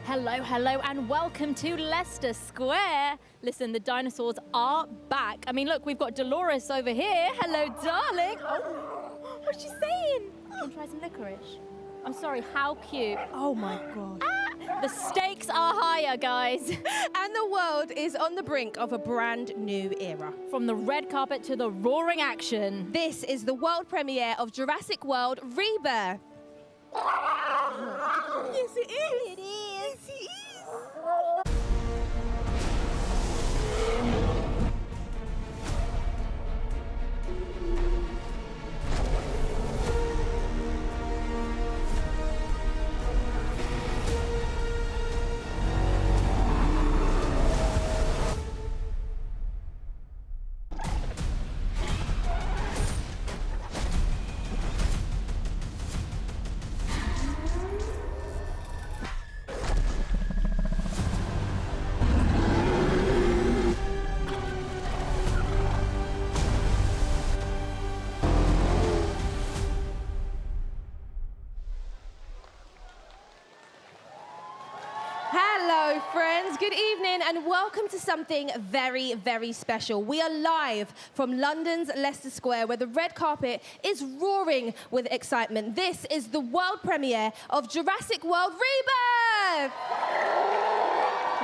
Hello, hello, and welcome to Leicester Square. Listen, the dinosaurs are back. I mean, look, we've got Dolores over here. Hello, darling. Oh, what's she saying? You want to try some licorice? I'm sorry, how cute. Oh my God. The stakes are higher, guys. And the world is on the brink of a brand new era. From the red carpet to the roaring action. This is the world premiere of Jurassic World Rebirth. Yes, it is. It is. Yes, it is. Hello, friends. Good evening and welcome to something very, very special. We are live from London's Leicester Square where the red carpet is roaring with excitement. This is the world premiere of Jurassic World Rebirth!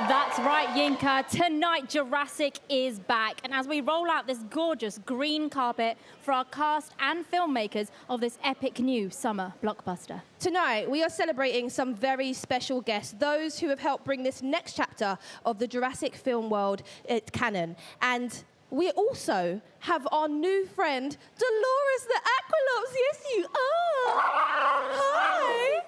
That's right, Yinka. Tonight, Jurassic is back. And as we roll out this gorgeous green carpet for our cast and filmmakers of this epic new summer blockbuster. Tonight, we are celebrating some very special guests, those who have helped bring this next chapter of the Jurassic film world canon. And we also have our new friend, Dolores the Aqualops. Yes, you are. Hi.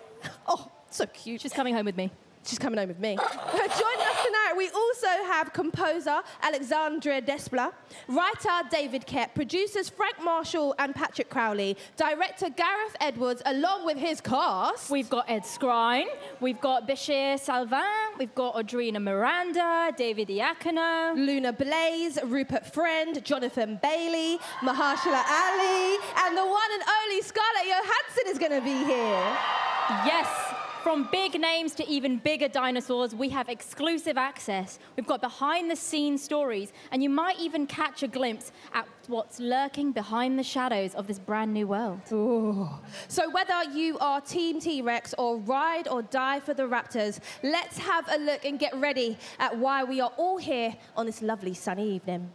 Oh, so cute. She's coming home with me. She's coming home with me. Joining us tonight, we also have composer Alexandre Desplat, writer David Koepp, producers Frank Marshall and Patrick Crowley, director Gareth Edwards, along with his cast. We've got Ed Skrein, we've got Bisher Salvan, we've got Audrina Miranda, David Iacono, Luna Blaise, Rupert Friend, Jonathan Bailey, Mahershala Ali, and the one and only Scarlett Johansson is going to be here. Yes. From big names to even bigger dinosaurs, we have exclusive access. We've got behind-the-scenes stories, and you might even catch a glimpse at what's lurking behind the shadows of this brand new world. Ooh. So whether you are Team T-Rex or ride or die for the Raptors, let's have a look and get ready at why we are all here on this lovely sunny evening.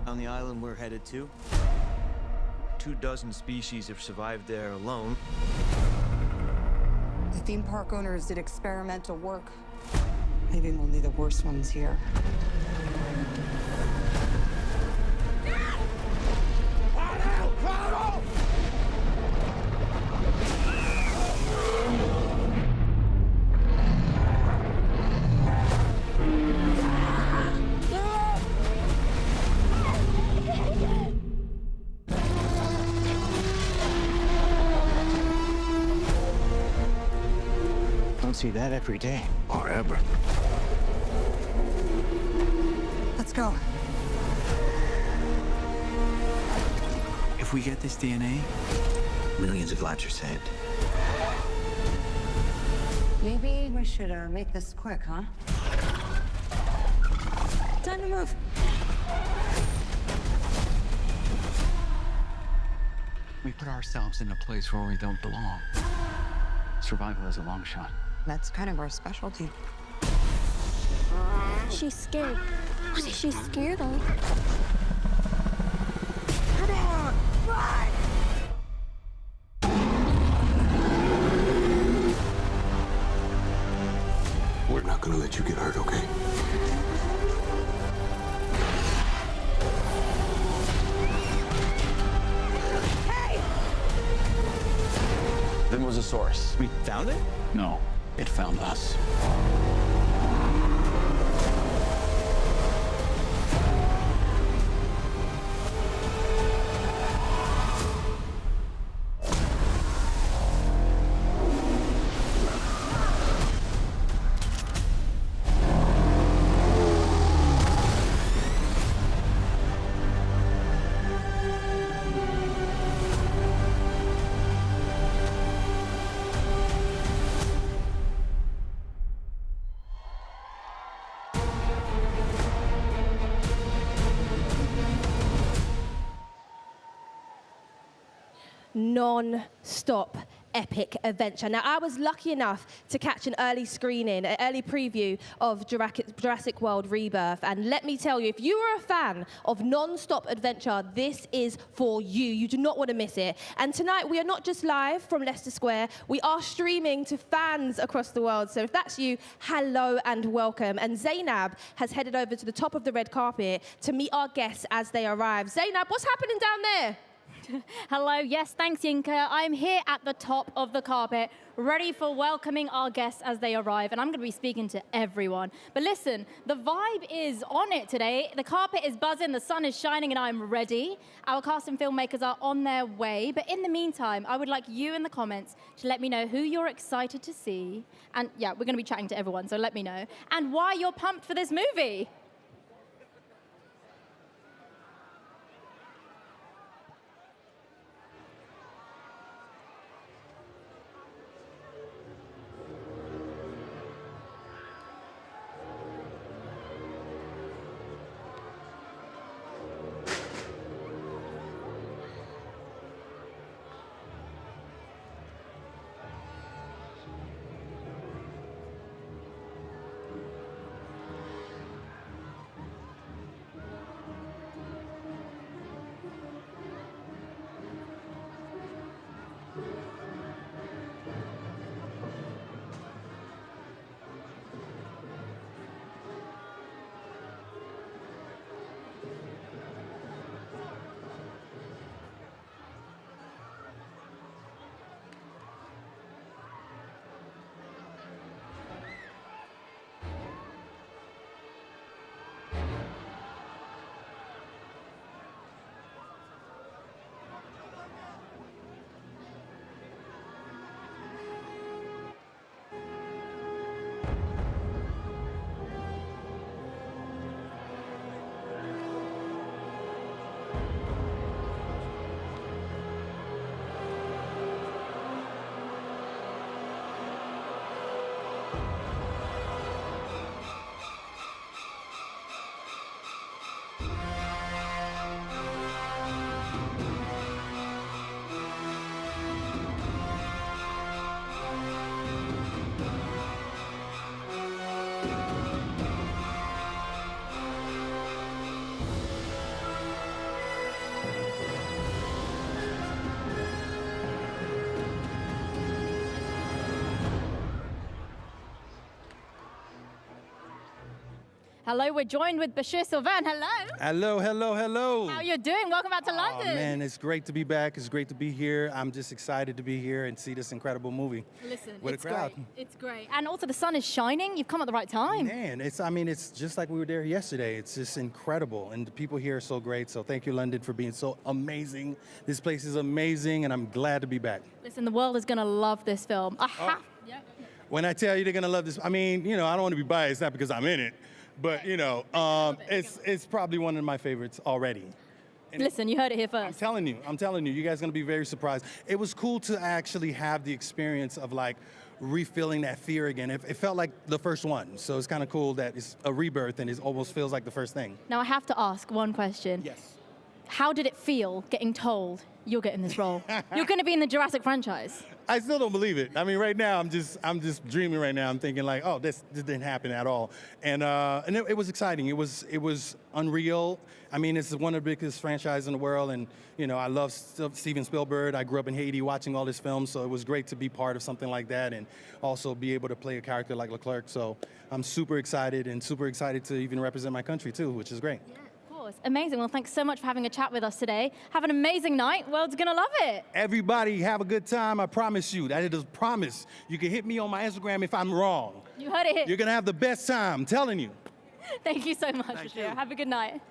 On the island we're headed to, 24 species have survived there alone. The theme park owners did experimental work, leaving only the worst ones here. Don't see that every day, or ever. Let's go. If we get this DNA, millions of lives are saved. Maybe we should make this quick, huh? Time to move. We put ourselves in a place where we don't belong. Survival is a long shot. That's kind of our specialty. She's scared. What is she scared of? Come on, run! We're not gonna let you get hurt, okay? Hey! Then was a source. We found it? No, it found us. non-stop epic adventure. Now, I was lucky enough to catch an early screening, an early preview of Jurassic World Rebirth. And let me tell you, if you are a fan of non-stop adventure, this is for you. You do not want to miss it. And tonight, we are not just live from Leicester Square, we are streaming to fans across the world. So if that's you, hello and welcome. And Zainab has headed over to the top of the red carpet to meet our guests as they arrive. Zainab, what's happening down there? Hello, yes, thanks, Yinka. I'm here at the top of the carpet, ready for welcoming our guests as they arrive, and I'm going to be speaking to everyone. But listen, the vibe is on it today. The carpet is buzzing, the sun is shining, and I'm ready. Our cast and filmmakers are on their way, but in the meantime, I would like you in the comments to let me know who you're excited to see. And yeah, we're going to be chatting to everyone, so let me know. And why you're pumped for this movie. Hello, we're joined with Bisher Salvan. Hello. Hello, hello, hello. How you doing? Welcome back to London. Oh, man, it's great to be back. It's great to be here. I'm just excited to be here and see this incredible movie. Listen, with it's a crowd. great. It's great. And also the sun is shining. You've come at the right time. Man, it's just like we were there yesterday. It's just incredible. And the people here are so great. So thank you, London, for being so amazing. This place is amazing, and I'm glad to be back. Listen, the world is going to love this film. Yeah. When I tell you they're going to love this, I mean, I don't want to be biased, not because I'm in it. But, it's probably one of my favorites already. And listen, you heard it here first. I'm telling you, you guys are going to be very surprised. It was cool to actually have the experience of, like, refilling that fear again. It felt like the first one. So it's kind of cool that it's a rebirth and it almost feels like the first thing. Now, I have to ask one question. Yes. How did it feel getting told you're getting this role? You're going to be in the Jurassic franchise. I still don't believe it. I mean, right now, I'm just dreaming right now. I'm thinking like, oh, this didn't happen at all. And it was exciting. It was unreal. I mean, it's one of the biggest franchises in the world. And, I love Steven Spielberg. I grew up in Haiti watching all his films. So it was great to be part of something like that and also be able to play a character like Leclerc. So I'm super excited to even represent my country, too, which is great. Yeah. Amazing. Well, thanks so much for having a chat with us today. Have an amazing night. World's gonna love it. Everybody have a good time. I promise you. That is a promise. You can hit me on my Instagram if I'm wrong. You heard it here. You're gonna have the best time. I'm telling you. Thank you so much, Thank you. Have a good night.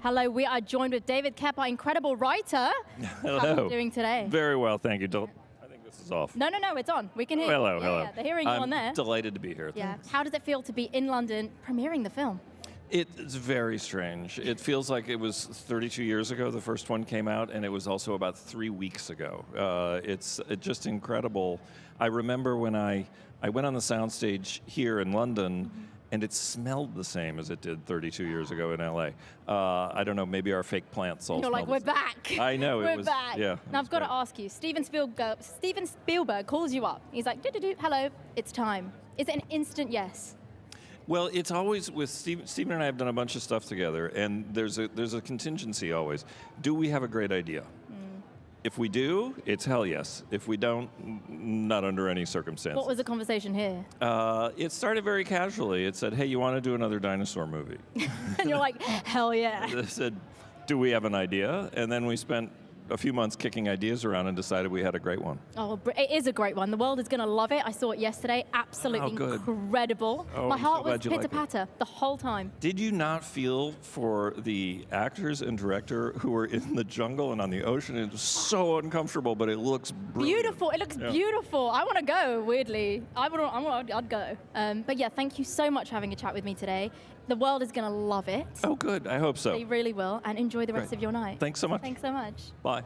Hello, we are joined with David Koepp, our incredible writer. Hello. How are you doing today? Very well, thank you. I think this is off. No, it's on. We can hear you. Hello, hello. Yeah, they're hearing you on there. I'm delighted to be here. Yeah. Thanks. How does it feel to be in London premiering the film? It's very strange. It feels like it was 32 years ago the first one came out, and it was also about 3 weeks ago. It's just incredible. I remember when I went on the soundstage here in London, and it smelled the same as it did 32 years ago in LA. I don't know, maybe our fake plants all You're like, smell we're the same. back. I know, We're it was, back. yeah. Now I've got to ask you, Steven Spielberg calls you up. He's like, hello, it's time. Is it an instant yes? Well, it's always with Steven and I have done a bunch of stuff together, and there's a contingency always. Do we have a great idea? If we do, it's hell yes. If we don't, not under any circumstances. What was the conversation here? It started very casually. It said, hey, you want to do another dinosaur movie? And you're like, hell yeah. They said, do we have an idea? And then we spent a few months kicking ideas around and decided we had a great one. Oh, it is a great one. The world is going to love it. I saw it yesterday. Absolutely incredible. Oh, My I'm heart so was glad you like it. pitter-patter the whole time. Did you not feel for the actors and director who were in the jungle and on the ocean? It was so uncomfortable, but it looks brilliant. Beautiful. It looks beautiful. I want to go, weirdly. I'd go. But yeah, thank you so much for having a chat with me today. The world is going to love it. Oh, good. I hope so. They really will. And enjoy the rest of your night. Thanks so much. Thanks so much. Bye.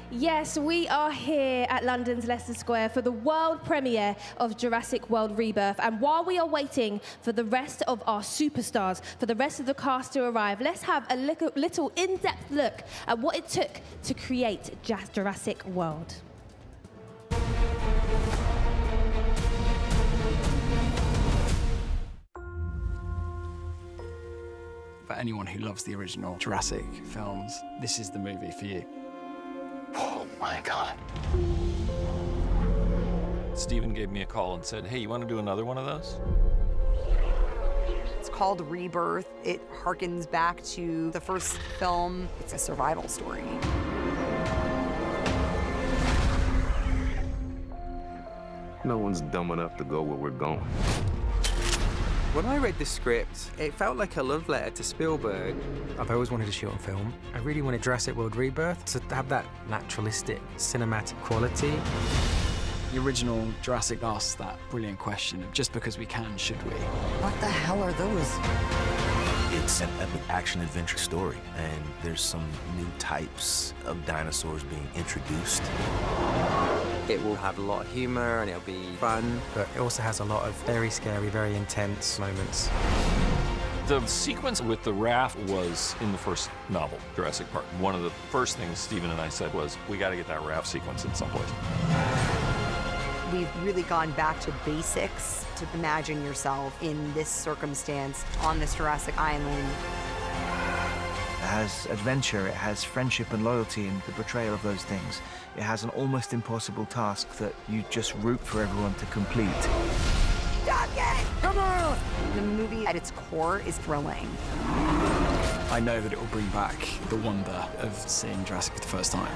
Yes, we are here at London's Leicester Square for the world premiere of Jurassic World Rebirth. And while we are waiting for the rest of our superstars, for the rest of the cast to arrive, let's have a little in-depth look at what it took to create Jurassic World. For anyone who loves the original Jurassic films, this is the movie for you. Oh my God. Steven gave me a call and said, hey, you want to do another one of those? It's called Rebirth. It harkens back to the first film. It's a survival story. No one's dumb enough to go where we're going. When I read the script, it felt like a love letter to Spielberg. I've always wanted to shoot on film. I really wanted Jurassic World Rebirth to have that naturalistic, cinematic quality. The original Jurassic asked that brilliant question of just because we can, should we? What the hell are those? It's an epic action-adventure story, and there's some new types of dinosaurs being introduced. It will have a lot of humor and it'll be fun. But it also has a lot of very scary, very intense moments. The sequence with the raft was in the first novel, Jurassic Park. One of the first things Stephen and I said was, we got to get that raft sequence in someplace. We've really gone back to basics to imagine yourself in this circumstance on this Jurassic Island. It has adventure, it has friendship and loyalty and the portrayal of those things. It has an almost impossible task that you just root for everyone to complete. Stop it! Come on! The movie at its core is thrilling. I know that it will bring back the wonder of seeing Jurassic for the first time.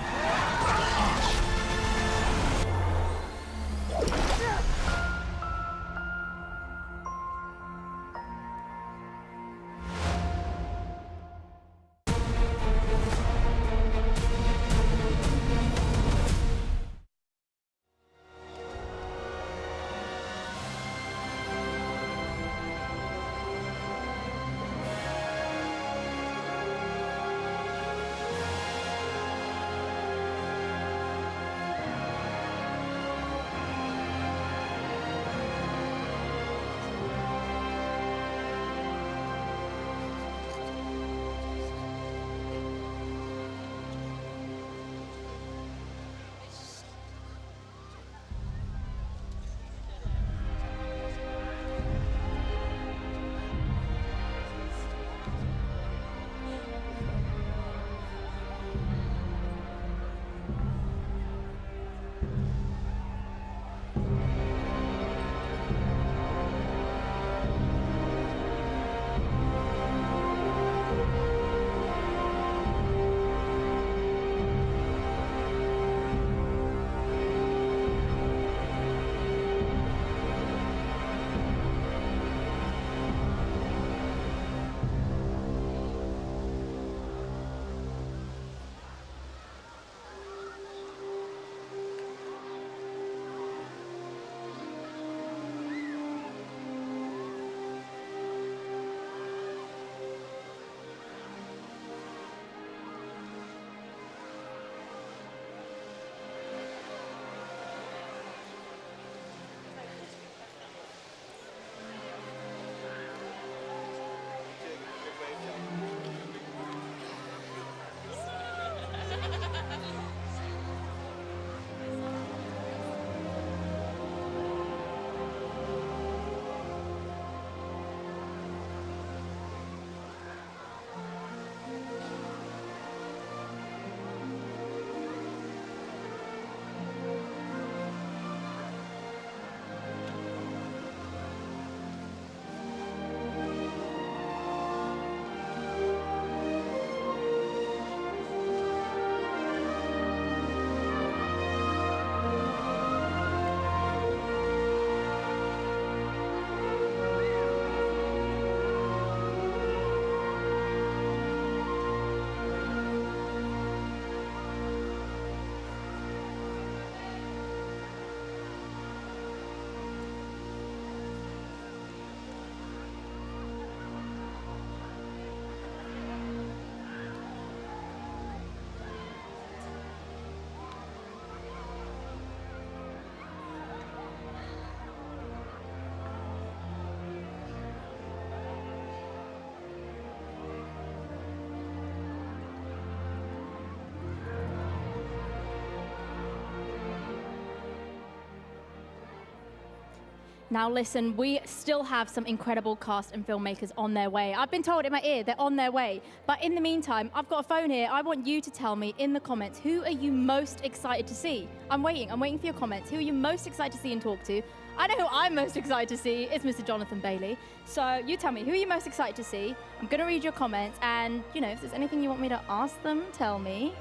Now listen, we still have some incredible cast and filmmakers on their way. I've been told in my ear they're on their way. But in the meantime, I've got a phone here. I want you to tell me in the comments, who are you most excited to see? I'm waiting for your comments. Who are you most excited to see and talk to? I know who I'm most excited to see. It's Mr. Jonathan Bailey. So you tell me, who are you most excited to see? I'm gonna read your comments and, you know, if there's anything you want me to ask them, tell me.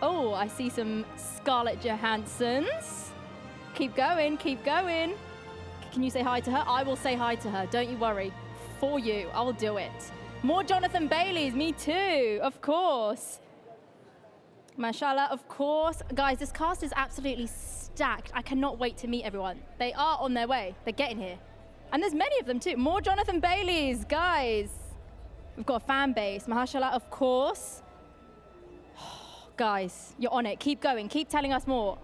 Oh, I see some Scarlett Johanssons. Keep going, keep going. Can you say hi to her? I will say hi to her. Don't you worry. For you, I'll do it. More Jonathan Baileys, me too, of course. Mahershala, of course. Guys, this cast is absolutely stacked. I cannot wait to meet everyone. They are on their way. They're getting here. And there's many of them too. More Jonathan Baileys, guys. We've got a fan base. Mahershala, of course. Guys, you're on it. Keep going. Keep telling us more.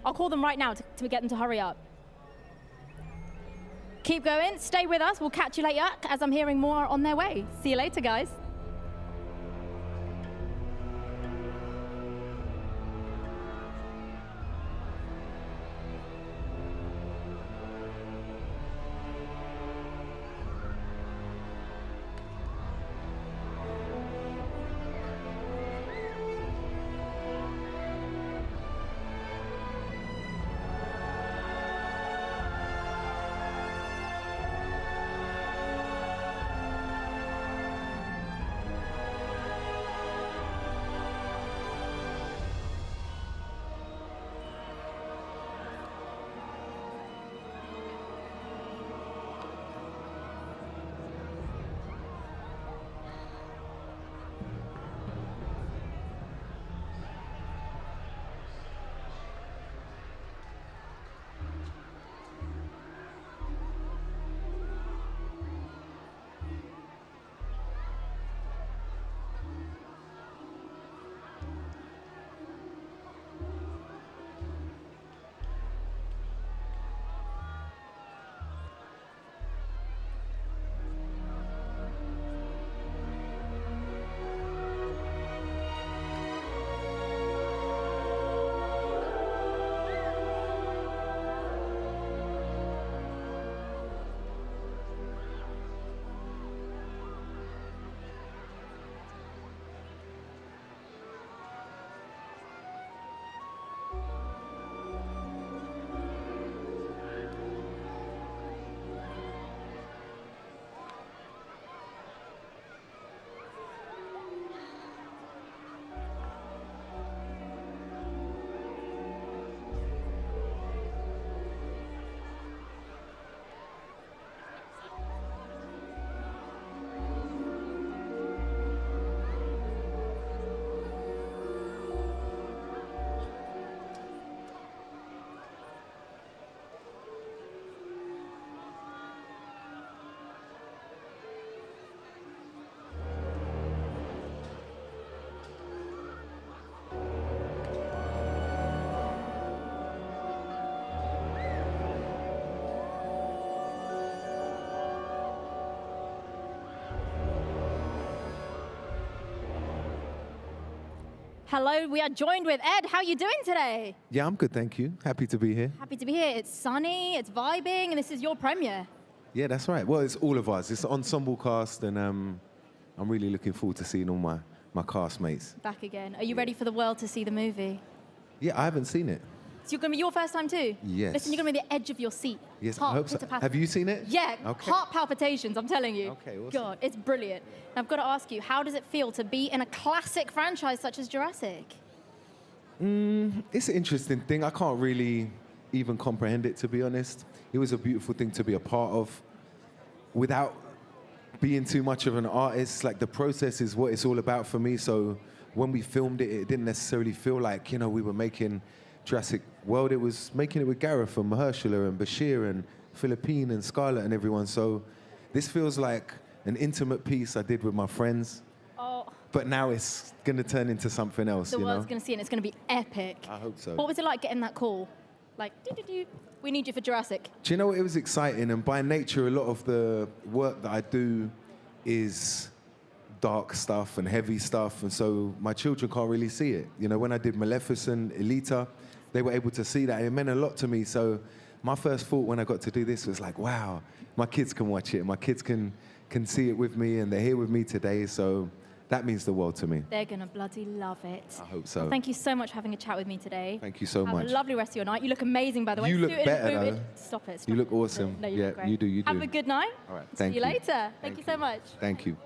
I'll call them right now to get them to hurry up. Keep going. Stay with us. We'll catch you later as I'm hearing more on their way. See you later, guys. Hello, we are joined with Ed. How are you doing today? Yeah, I'm good, thank you. Happy to be here. Happy to be here. It's sunny, it's vibing, and this is your premiere. Yeah, that's right. Well, it's all of us. It's an ensemble cast, and I'm really looking forward to seeing all my castmates. Back again. Are you ready for the world to see the movie? Yeah, I haven't seen it. So you're going to be your first time too? Yes. Listen, you're going to be the edge of your seat. Yes, Heart I hope so. pitter-patter. Have you seen it? Yeah, Okay. heart palpitations, I'm telling you. Okay, awesome. God, it's brilliant. And I've got to ask you, how does it feel to be in a classic franchise such as Jurassic? It's an interesting thing. I can't really even comprehend it, to be honest. It was a beautiful thing to be a part of. Without being too much of an artist, like the process is what it's all about for me. So when we filmed it, it didn't necessarily feel like, you know, we were making Jurassic World. It was making it with Gareth and Mahershala and Bisher and Philippine and Scarlett and everyone. So this feels like an intimate piece I did with my friends. Oh. But now it's going to turn into something else, The you know? world's going to see it, and it's going to be epic. I hope so. What was it like getting that call? Like, we need you for Jurassic. Do you know what? It was exciting, and by nature, a lot of the work that I do is dark stuff and heavy stuff, and so my children can't really see it. You know, when I did Maleficent, Elita, they were able to see that, and it meant a lot to me. So my first thought when I got to do this was like, wow, my kids can watch it. My kids can see it with me, and they're here with me today, so that means the world to me. They're going to bloody love it. I hope so. Well, thank you so much for having a chat with me today. Thank you so Have much. a lovely rest of your night. You look amazing, by the way. You look Suited and better, booted. though. Stop it. You look awesome. No, you yeah, look great. you do, you do. Have a good night. All right, See thank you you. later. Thank you so much. Thank you.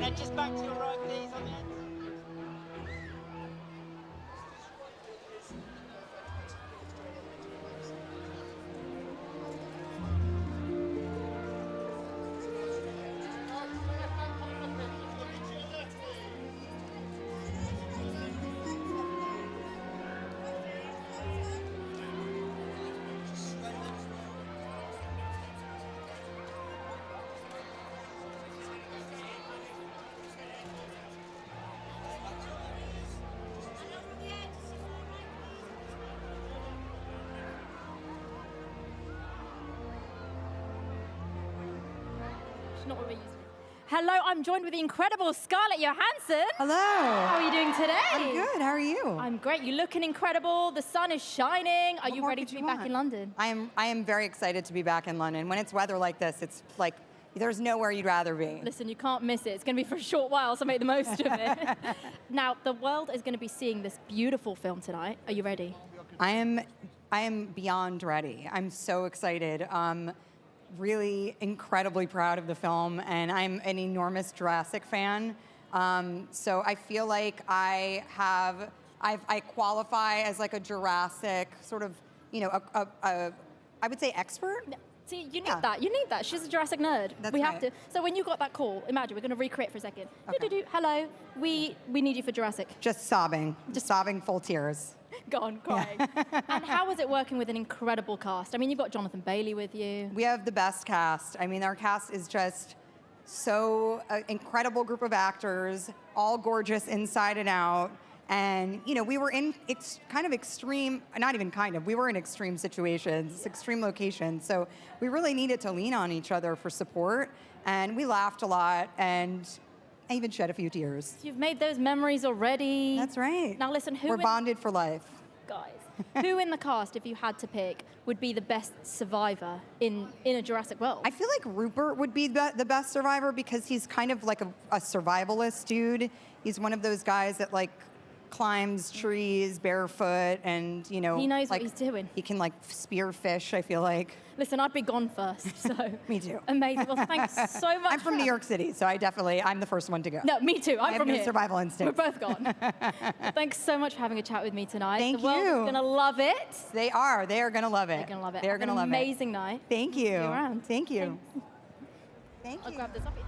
then just back to your right, please, on the end. Not what we're used to. Hello, I'm joined with the incredible Scarlett Johansson. Hello. How are you doing today? I'm good. How are you? I'm great. You're looking incredible. The sun is shining. Are you ready to be back in London? I am very excited to be back in London. When it's weather like this, it's like there's nowhere you'd rather be. Listen, you can't miss it. It's going to be for a short while, so make the most of it. Now, the world is going to be seeing this beautiful film tonight. Are you ready? I am beyond ready. I'm so excited. Really incredibly proud of the film, and I'm an enormous Jurassic fan. So I feel like I qualify as like a Jurassic sort of, you know, I would say expert. See, you need that. You need that. She's a Jurassic nerd. That's we right. have to. So when you got that call, imagine we're going to recreate for a second. Okay. Do-do-do. Hello, we need you for Jurassic. Just sobbing, full tears. Go on, crying. And how was it working with an incredible cast? I mean, you've got Jonathan Bailey with you. We have the best cast. I mean, our cast is just so incredible group of actors, all gorgeous inside and out. And, you know, we were in kind of extreme, not even kind of, we were in extreme situations, extreme locations. So we really needed to lean on each other for support. And we laughed a lot, and I even shed a few tears. You've made those memories already. That's right. Now listen, we're bonded for life. Guys, who in the cast, if you had to pick, would be the best survivor in a Jurassic World? I feel like Rupert would be the best survivor because he's kind of like a survivalist dude. He's one of those guys that like climbs trees barefoot, and you know, he knows like, what he's doing. He can like spear fish, I feel like. Listen, I'd be gone first, so. Me too. Amazing. Well, thanks so much. I'm from New York City, so I'm the first one to go. No, me too. I'm I from have here. no survival instinct. We're both gone. Thanks so much for having a chat with me tonight. Thank the world you. is gonna love it. They are. They are gonna love it. They're gonna love it. They're gonna love it. Amazing night. Thank you. See you around. Thank you. Thank you. I'll grab this off you.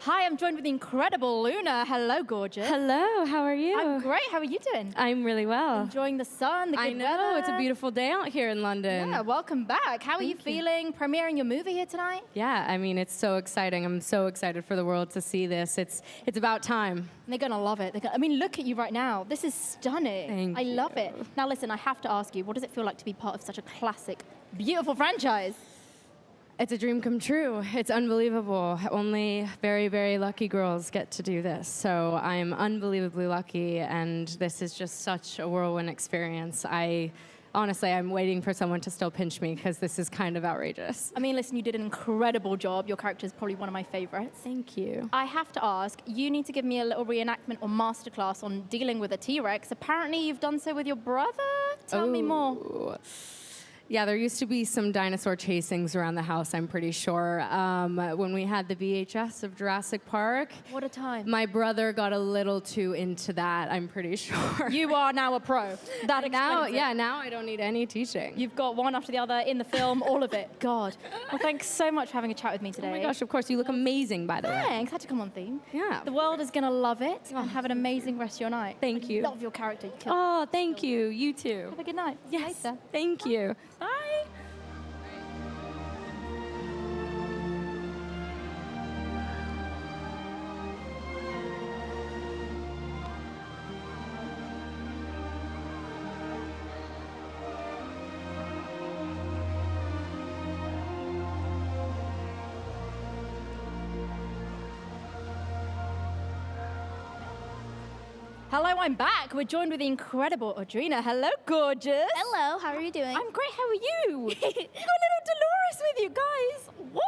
Hi, I'm joined with the incredible Luna. Hello, gorgeous. Hello, how are you? I'm great. How are you doing? I'm really well. Enjoying the sun, the good I know, weather. it's a beautiful day out here in London. Yeah, welcome back. How are you Thank you. feeling? Premiering your movie here tonight? Yeah, I mean, it's so exciting. I'm so excited for the world to see this. It's about time. They're going to love it. I mean, look at you right now. This is stunning. Thank I love it. Now, listen, I have to ask you, what does it feel like to be part of such a classic, beautiful franchise? It's a dream come true. It's unbelievable. Only very, very lucky girls get to do this. So I'm unbelievably lucky, and this is just such a whirlwind experience. Honestly, I'm waiting for someone to still pinch me because this is kind of outrageous. I mean, listen, you did an incredible job. Your character is probably one of my favorites. Thank you. I have to ask, you need to give me a little reenactment or masterclass on dealing with a T-Rex. Apparently, you've done so with your brother? Tell me more. Yeah, there used to be some dinosaur chasings around the house, I'm pretty sure. When we had the VHS of Jurassic Park. What a time. My brother got a little too into that, I'm pretty sure. You are now a pro. That now, explains it. yeah, now I don't need any teaching. You've got one after the other in the film, all of it. God. Well, thanks so much for having a chat with me today. Oh my gosh, of course, you look amazing, by the way. Thanks. Had to come on theme. Yeah. The world is going to love it and have an amazing rest of your night. Thank you. Love your character. You killed Oh, thank you. You too. Have a good night. Yes. Later. Thank you. Bye. Hello, I'm back. We're joined with the incredible Audrina. Hello, gorgeous. Hello, how are you doing? I'm great. How are you? You got little Dolores with you, guys. What?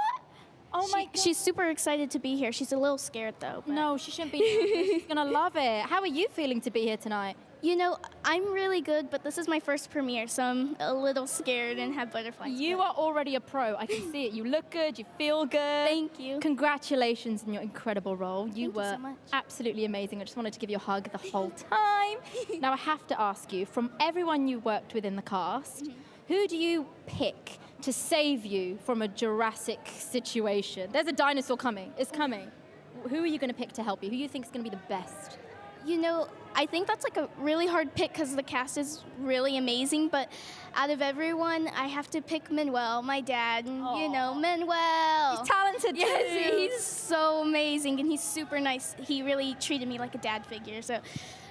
Oh my God. She's super excited to be here. She's a little scared though. But... No, she shouldn't be. She's gonna love it. How are you feeling to be here tonight? You know, I'm really good, but this is my first premiere, so I'm a little scared and have butterflies. You are already a pro. I can see it. You look good. You feel good. Thank you. Congratulations on your incredible role. You Thank you were so much. absolutely amazing. I just wanted to give you a hug the whole time. Now I have to ask you, from everyone you worked with in the cast, who do you pick to save you from a Jurassic situation? There's a dinosaur coming. It's coming. Who are you going to pick to help you? Who do you think is going to be the best? You know, I think that's like a really hard pick because the cast is really amazing, but out of everyone, I have to pick Manuel, my dad, and you know, Manuel. He's talented Yes, too. he's so amazing, and he's super nice. He really treated me like a dad figure, so.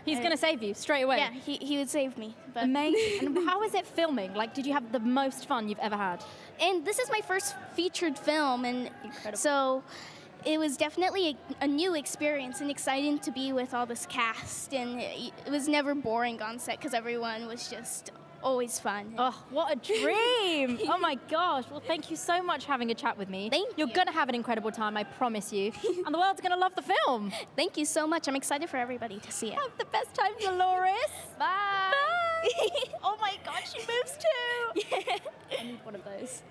He's going to save you straight away. Yeah, he would save me. But. Amazing. And how is it filming? Like, did you have the most fun you've ever had? And this is my first featured film, and so it was definitely a new experience and exciting to be with all this cast. And it was never boring on set because everyone was just always fun. Oh, what a dream! Oh my gosh. Well, thank you so much for having a chat with me. You're going to have an incredible time, I promise you. And the world's going to love the film. Thank you so much. I'm excited for everybody to see it. Have the best time, Dolores. Bye. Bye. Oh my gosh, she moves too. Yeah. I need one of those.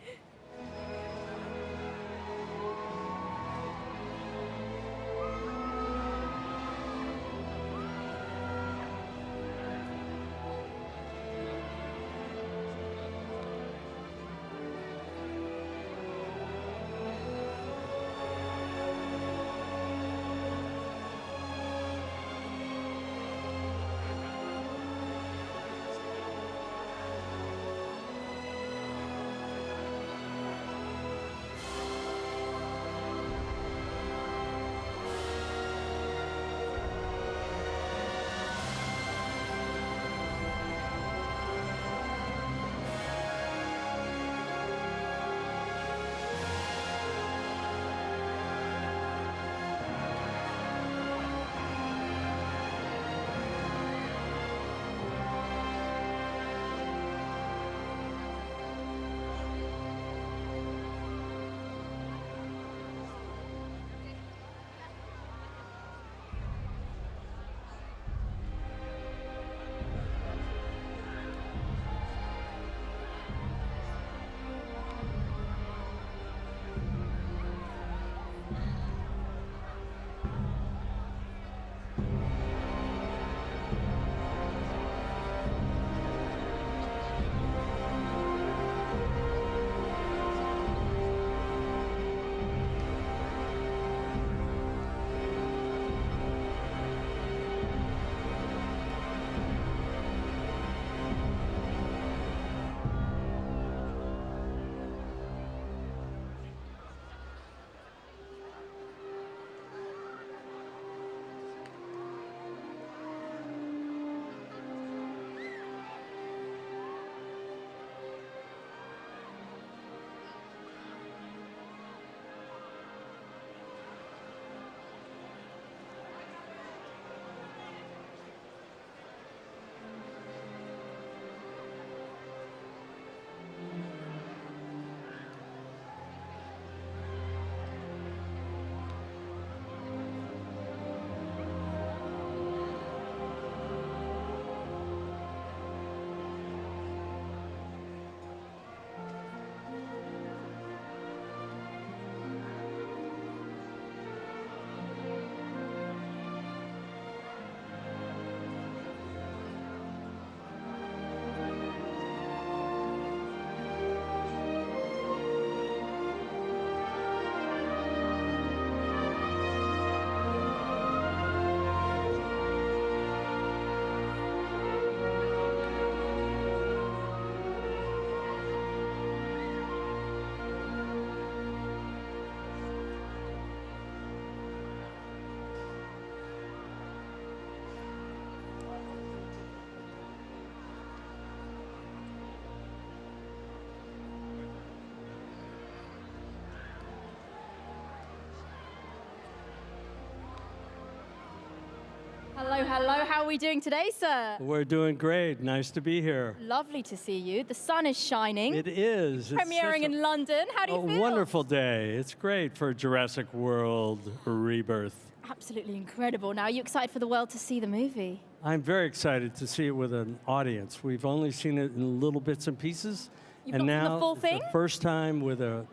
Hello, hello. How are we doing today, sir? We're doing great. Nice to be here. Lovely to see you. The sun is shining. It is. It's Premiering in London. How do you feel? A wonderful day. It's great for Jurassic World Rebirth. Absolutely incredible. Now, are you excited for the world to see the movie? I'm very excited to see it with an audience. We've only seen it in little bits and pieces. You've and not seen now the full thing? it's the first time with an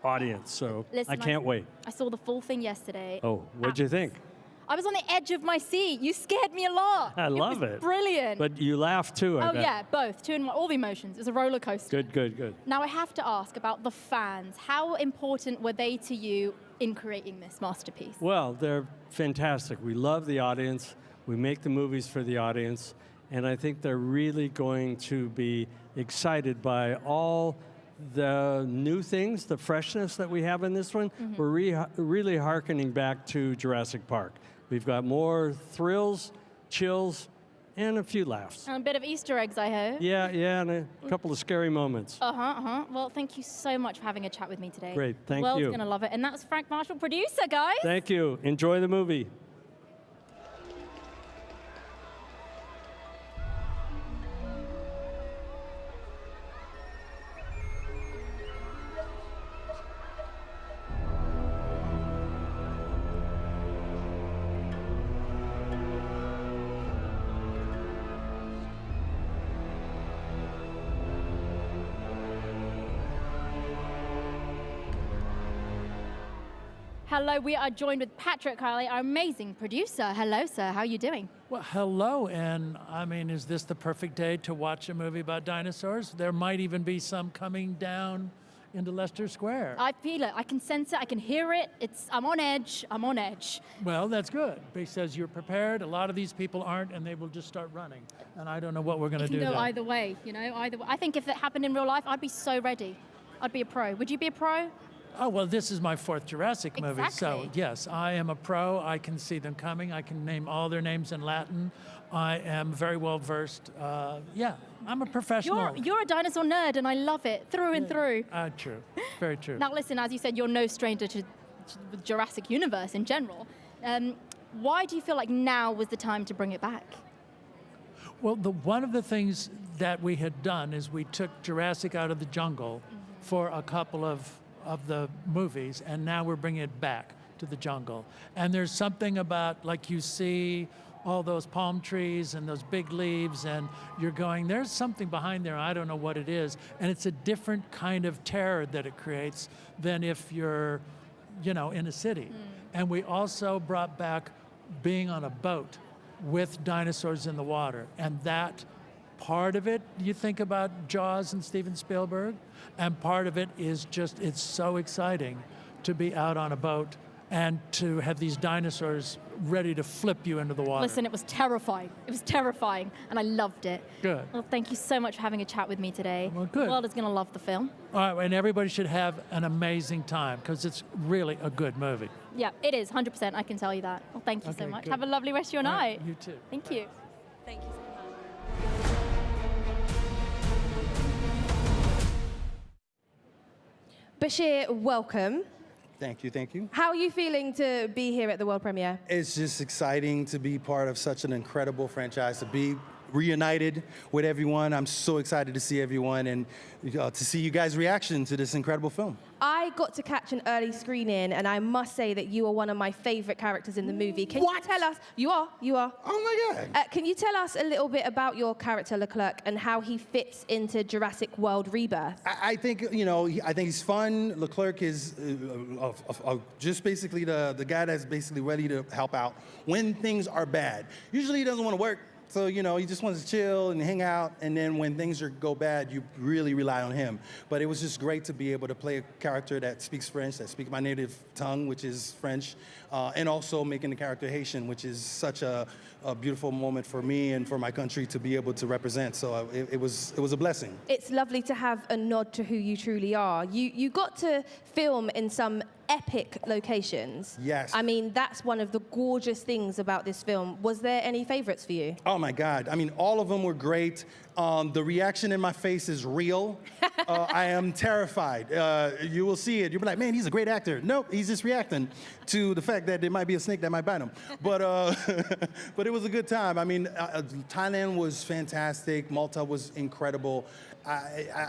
audience, so Listen, I can't wait. I saw the full thing yesterday. Oh, what'd you think? I was on the edge of my seat. You scared me a lot. I love it. it. Brilliant. But you laughed too, I Oh bet. yeah, both. Two in one, all the emotions. It was a roller coaster. Good, good, good. Now I have to ask about the fans. How important were they to you in creating this masterpiece? Well, they're fantastic. We love the audience. We make the movies for the audience. And I think they're really going to be excited by all the new things, the freshness that we have in this one. Mm-hmm. We're really hearkening back to Jurassic Park. We've got more thrills, chills, and a few laughs. And a bit of Easter eggs, I hope. Yeah, and a couple of scary moments. Well, thank you so much for having a chat with me today. Great, thank the world's you. going to love it. And that's Frank Marshall, producer, guys. Thank you. Enjoy the movie. Hello, we are joined with Patrick Crowley, our amazing producer. Hello, sir. How are you doing? Well, hello, and I mean, is this the perfect day to watch a movie about dinosaurs? There might even be some coming down into Leicester Square. I feel it. I can sense it. I can hear it. I'm on edge. I'm on edge. Well, that's good, because you're prepared. A lot of these people aren't, and they will just start running. And I don't know what we're going to do It can go there. either way, you know, either way. I think if it happened in real life, I'd be so ready. I'd be a pro. Would you be a pro? Oh, well, this is my fourth Jurassic movie, so Exactly. yes, I am a pro. I can see them coming. I can name all their names in Latin. I am very well versed. Yeah, I'm a professional. You're a dinosaur nerd, and I love it through and through. True, very true. Now, listen, as you said, you're no stranger to the Jurassic universe in general. Why do you feel like now was the time to bring it back? Well, one of the things that we had done is we took Jurassic out of the jungle for a couple of the movies, and now we're bringing it back to the jungle. And there's something about, like, you see all those palm trees and those big leaves, and you're going, there's something behind there, I don't know what it is. And it's a different kind of terror that it creates than if you're, you know, in a city. And we also brought back being on a boat with dinosaurs in the water. And that part of it, you think about Jaws and Steven Spielberg, and part of it is just, it's so exciting to be out on a boat and to have these dinosaurs ready to flip you into the water. Listen, it was terrifying. It was terrifying, and I loved it. Good. Well, thank you so much for having a chat with me today. Well, good. The world is going to love the film. All right, and everybody should have an amazing time, because it's really a good movie. Yeah, it is, 100%, I can tell you that. Well, thank you so Okay, much. good. Have a lovely rest of your All right, night. you too. Thank you. Thank you so much. Bisher, welcome. Thank you, thank you. How are you feeling to be here at the world premiere? It's just exciting to be part of such an incredible franchise, to be reunited with everyone. I'm so excited to see everyone and to see you guys' reaction to this incredible film. I got to catch an early screening, and I must say that you are one of my favorite characters in the movie. Can you tell us? You are. Oh my God. Can you tell us a little bit about your character Leclerc and how he fits into Jurassic World Rebirth? I think, you know, I think he's fun. Leclerc is just basically the guy that's basically ready to help out when things are bad. Usually he doesn't want to work. So, you know, he just wants to chill and hang out, and then when things go bad, you really rely on him. But it was just great to be able to play a character that speaks French, that speaks my native tongue, which is French, and also making the character Haitian, which is such a beautiful moment for me and for my country to be able to represent. So it was a blessing. It's lovely to have a nod to who you truly are. You got to film in some epic locations. Yes. I mean, that's one of the gorgeous things about this film. Was there any favorites for you? Oh my God. I mean, all of them were great. The reaction in my face is real. I am terrified. You will see it. You'll be like, man, he's a great actor. Nope, he's just reacting to the fact that there might be a snake that might bite him. But but it was a good time. I mean, Thailand was fantastic. Malta was incredible.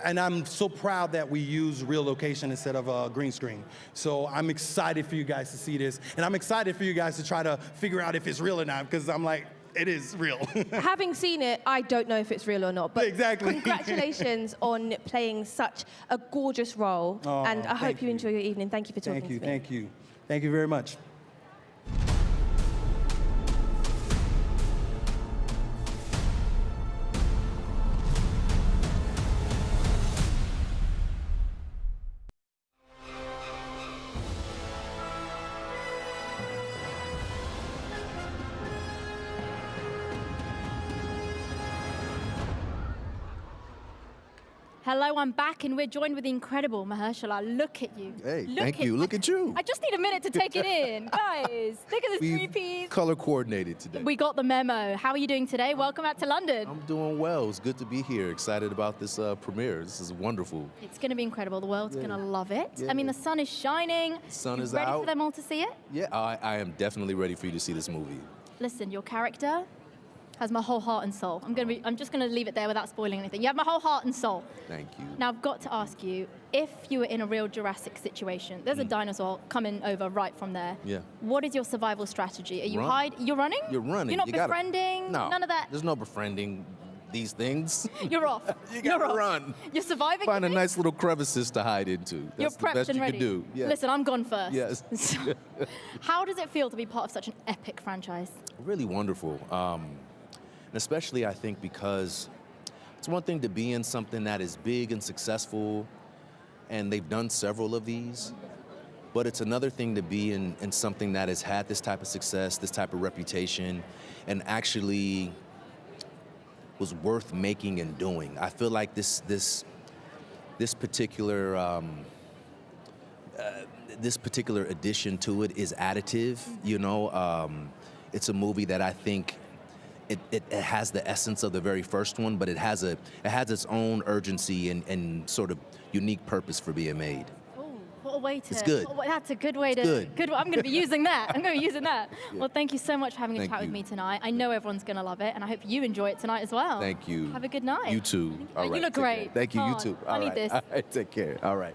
And I'm so proud that we use real location instead of a green screen. So I'm excited for you guys to see this. And I'm excited for you guys to try to figure out if it's real or not, because I'm like, it is real. Having seen it, I don't know if it's real or not. But exactly. Congratulations on playing such a gorgeous role. Oh, and I hope you enjoy your evening. Thank you for talking to me. Thank you. Thank you very much. Hello, I'm back, and we're joined with the incredible Mahershala. Look at you. Hey, thank you. Look at you. I just need a minute to take it in. Guys, look at this three-piece. Color coordinated today. We got the memo. How are you doing today? Welcome back to London. I'm doing well. It's good to be here. Excited about this premiere. This is wonderful. It's going to be incredible. The world's going to love it. I mean, the sun is shining. The sun is ready out. for them all to see it? Yeah, I am definitely ready for you to see this movie. Listen, your character has my whole heart and soul. I'm just gonna leave it there without spoiling anything. You have my whole heart and soul. Thank you. Now I've got to ask you, if you were in a real Jurassic situation, there's a dinosaur coming over right from there. Yeah. What is your survival strategy? Are you Run. You're running? You're running. You're not You gotta- befriending? No. None of that? There's no befriending these things. You're off. You gotta You're off. run. You're surviving? Find a nice little crevices to hide into. That's You're the prepped best and you ready. can do. Yeah. Listen, I'm gone first. Yes. So, how does it feel to be part of such an epic franchise? Really wonderful. And especially, I think, because it's one thing to be in something that is big and successful, and they've done several of these, but it's another thing to be in something that has had this type of success, this type of reputation, and actually was worth making and doing. I feel like this particular addition to it is additive. You know, it's a movie that I think it has the essence of the very first one, but it has its own urgency and sort of unique purpose for being made. What a way to... It's good. That's a good way to... Good. I'm going to be using that. I'm going to be using that. Yeah. Well, thank you so much for having a Thank chat with you. me tonight. I know everyone's going to love it, and I hope you enjoy it tonight as well. Thank you. Have a good night. You too. All You right, look take care. great. Thank you. Come You on. too. I All need right. this. All right. Take care. All right.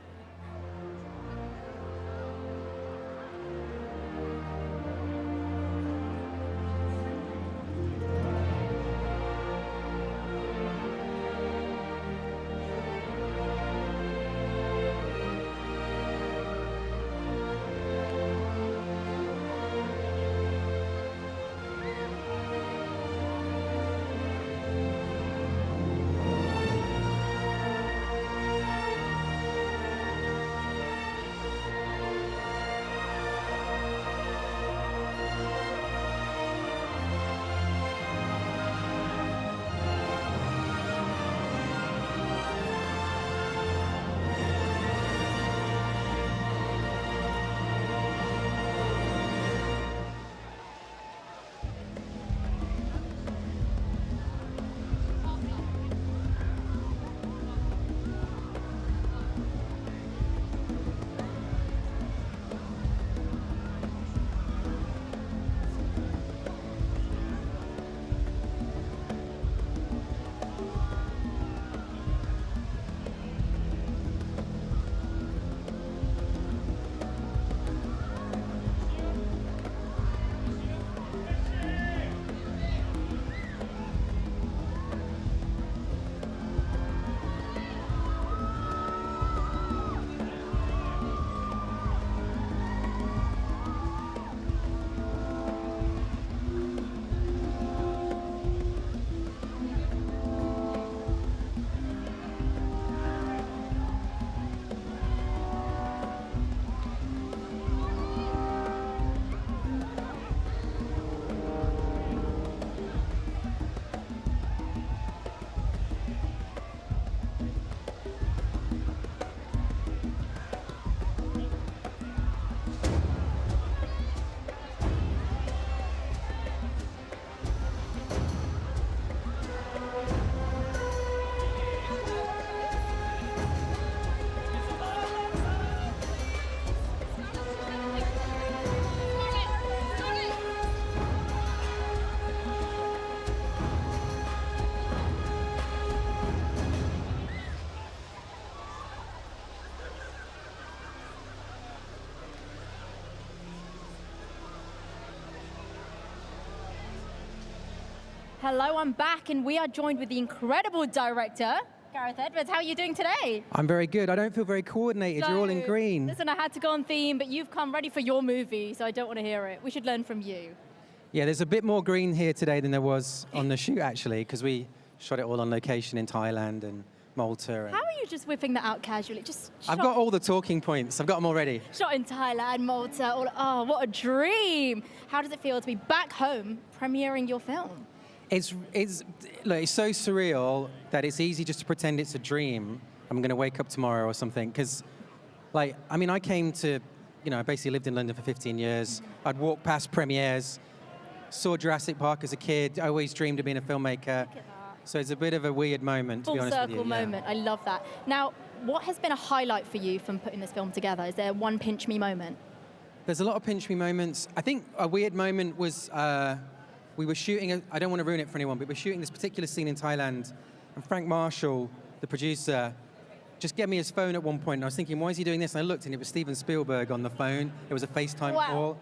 Hello, I'm back, and we are joined with the incredible director, Gareth Edwards. How are you doing today? I'm very good. I don't feel very coordinated. You're all in green. Listen, I had to go on theme, but you've come ready for your movie, so I don't want to hear it. We should learn from you. Yeah, there's a bit more green here today than there was on the shoot, actually, because we shot it all on location in Thailand and Malta. And How are you just whipping that out casually? I've got all the talking points. I've got them already. Shot in Thailand, Malta. Oh, what a dream! How does it feel to be back home premiering your film? It's so surreal that it's easy just to pretend it's a dream. I'm going to wake up tomorrow or something. Because, I came to, I basically lived in London for 15 years. I'd walk past premieres, saw Jurassic Park as a kid. I always dreamed of being a filmmaker. So it's a bit of a weird moment, to be honest with you. Full circle moment. I love that. Now, what has been a highlight for you from putting this film together? Is there one pinch me moment? There's a lot of pinch me moments. I think a weird moment was we were shooting, I don't want to ruin it for anyone, but we were shooting this particular scene in Thailand, and Frank Marshall, the producer, just gave me his phone at one point, and I was thinking, why is he doing this? And I looked, and it was Steven Spielberg on the phone. It was a FaceTime call.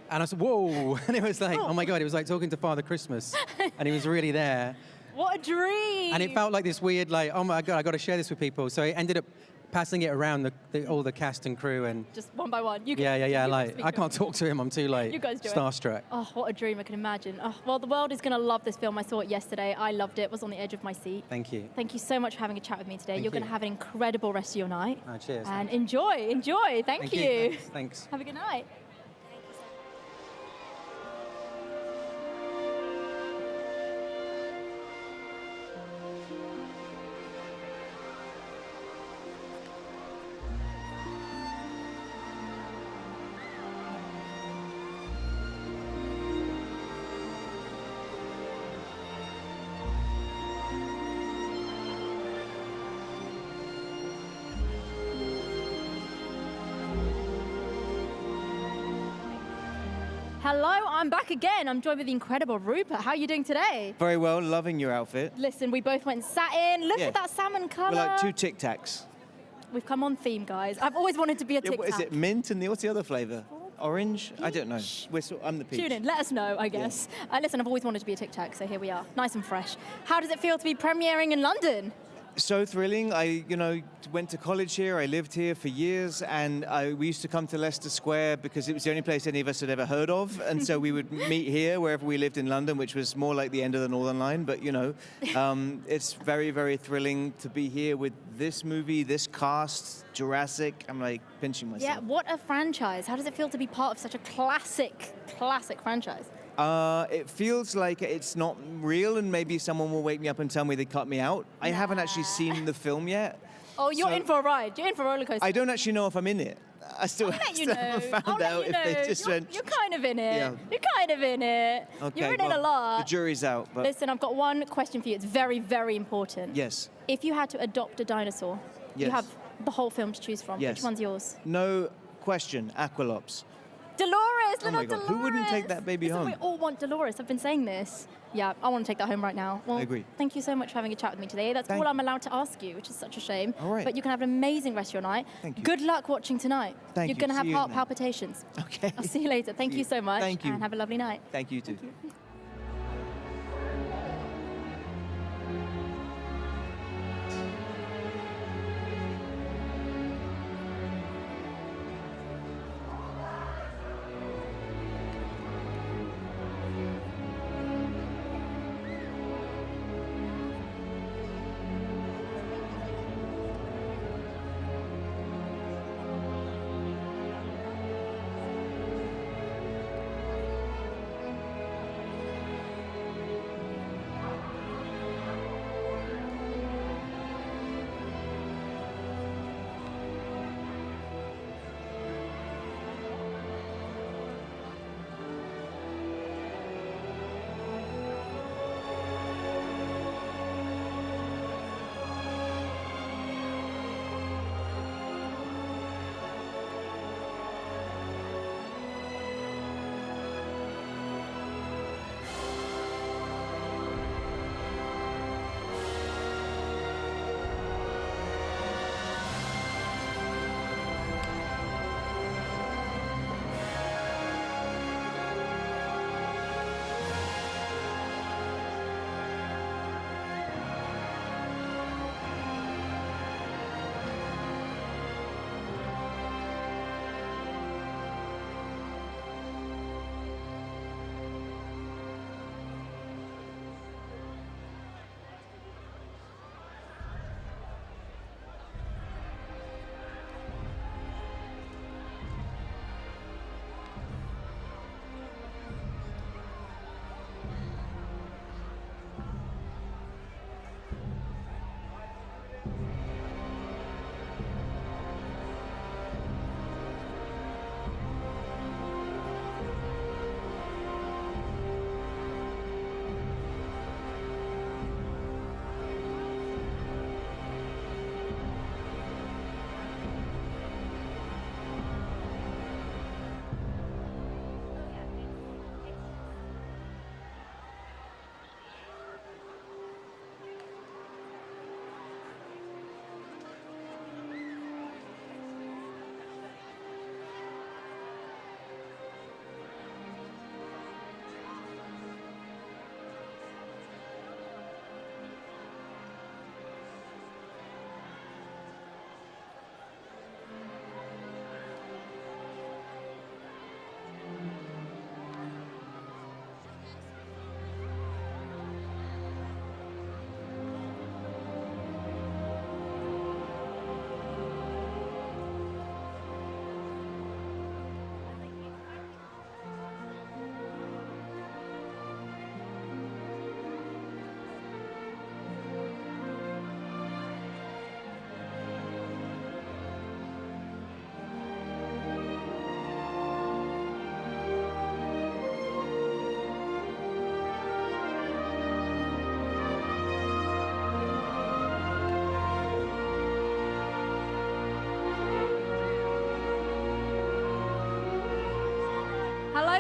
And I said, whoa. And it was like, oh my God, it was like talking to Father Christmas. And he was really there. What a dream! And it felt like this weird, oh my God, I got to share this with people. So I ended up passing it around all the cast and crew, and just one by one. You I can't talk to him. I'm too you guys do starstruck. It. Oh, what a dream! I can imagine. Oh, well, the world is going to love this film. I saw it yesterday. I loved it. Was on the edge of my seat. Thank you. Thank you so much for having a chat with me today. You're going to have an incredible rest of your night. Oh, cheers. And enjoy. Thank you. Thanks. Have a good night. Hello, I'm back again. I'm joined with the incredible Rupert. How are you doing today? Very well, loving your outfit. Listen, we both went and sat in. Look at that salmon colour. We're like two Tic Tacs. We've come on theme, guys. I've always wanted to be a Tic Tac. Is it mint and what's the other flavour? Orange? I don't know. I'm the peach. Tune in, let us know, I guess. Yeah. Listen, I've always wanted to be a Tic Tac, so here we are. Nice and fresh. How does it feel to be premiering in London? So thrilling. I, went to college here. I lived here for years, and we used to come to Leicester Square because it was the only place any of us had ever heard of, and so we would meet here wherever we lived in London, which was more like the end of the Northern Line. But it's very, very thrilling to be here with this movie, this cast, Jurassic. I'm like pinching myself. Yeah, what a franchise. How does it feel to be part of such a classic franchise? It feels like it's not real, and maybe someone will wake me up and tell me they cut me out. I haven't actually seen the film yet. Oh, you're in for a ride. You're in for a roller coaster. I don't actually know if I'm in it. I still haven't found out if they just went. You're kind of in it. Yeah. You're kind of in it. Okay, you're in it a lot. The jury's out. But listen, I've got one question for you. It's very, very important. Yes. If you had to adopt a dinosaur, you have the whole film to choose from. Yes. Which one's yours? No question. Aqualops. Dolores, little oh my God. Dolores. Who wouldn't take that baby home? We all want Dolores. I've been saying this. Yeah, I want to take that home right now. Well, I agree. Thank you so much for having a chat with me today. That's all I'm allowed to ask you, which is such a shame. All right. But you can have an amazing rest of your night. Thank you. Good luck watching tonight. Thank You're going to have heart now. palpitations. Okay. I'll see you later. Thank you so much. Thank you. And have a lovely night. Thank you too. Thank you.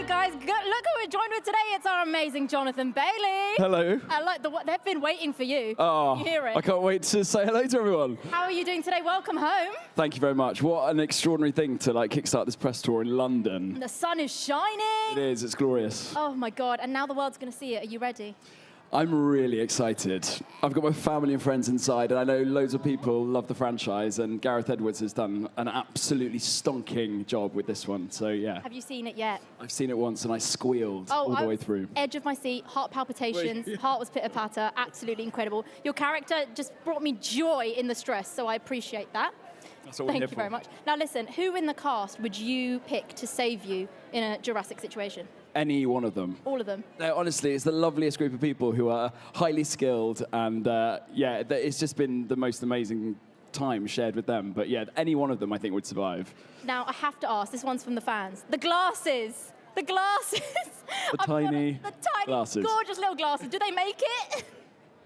right, guys, look who we're joined with today. It's our amazing Jonathan Bailey. Hello. They've been waiting for you. Oh, You hear it? I can't wait to say hello to everyone. How are you doing today? Welcome home. Thank you very much. What an extraordinary thing to kickstart this press tour in London. The sun is shining. It is, it's glorious. Oh my God, and now the world's going to see it. Are you ready? I'm really excited. I've got my family and friends inside, and I know loads of people love the franchise, and Gareth Edwards has done an absolutely stonking job with this one, so yeah. Have you seen it yet? I've seen it once, and I squealed all the way through. Edge of my seat, heart palpitations, heart was pitter-patter, absolutely incredible. Your character just brought me joy in the stress, so I appreciate that. That's what we're Thank here you very for. much. Now listen, who in the cast would you pick to save you in a Jurassic situation? Any one of them. All of them? No, honestly, it's the loveliest group of people who are highly skilled, and yeah, it's just been the most amazing time shared with them. But yeah, any one of them I think would survive. Now, I have to ask, this one's from the fans. The glasses! The glasses! The tiny glasses. Gorgeous little glasses. Do they make it?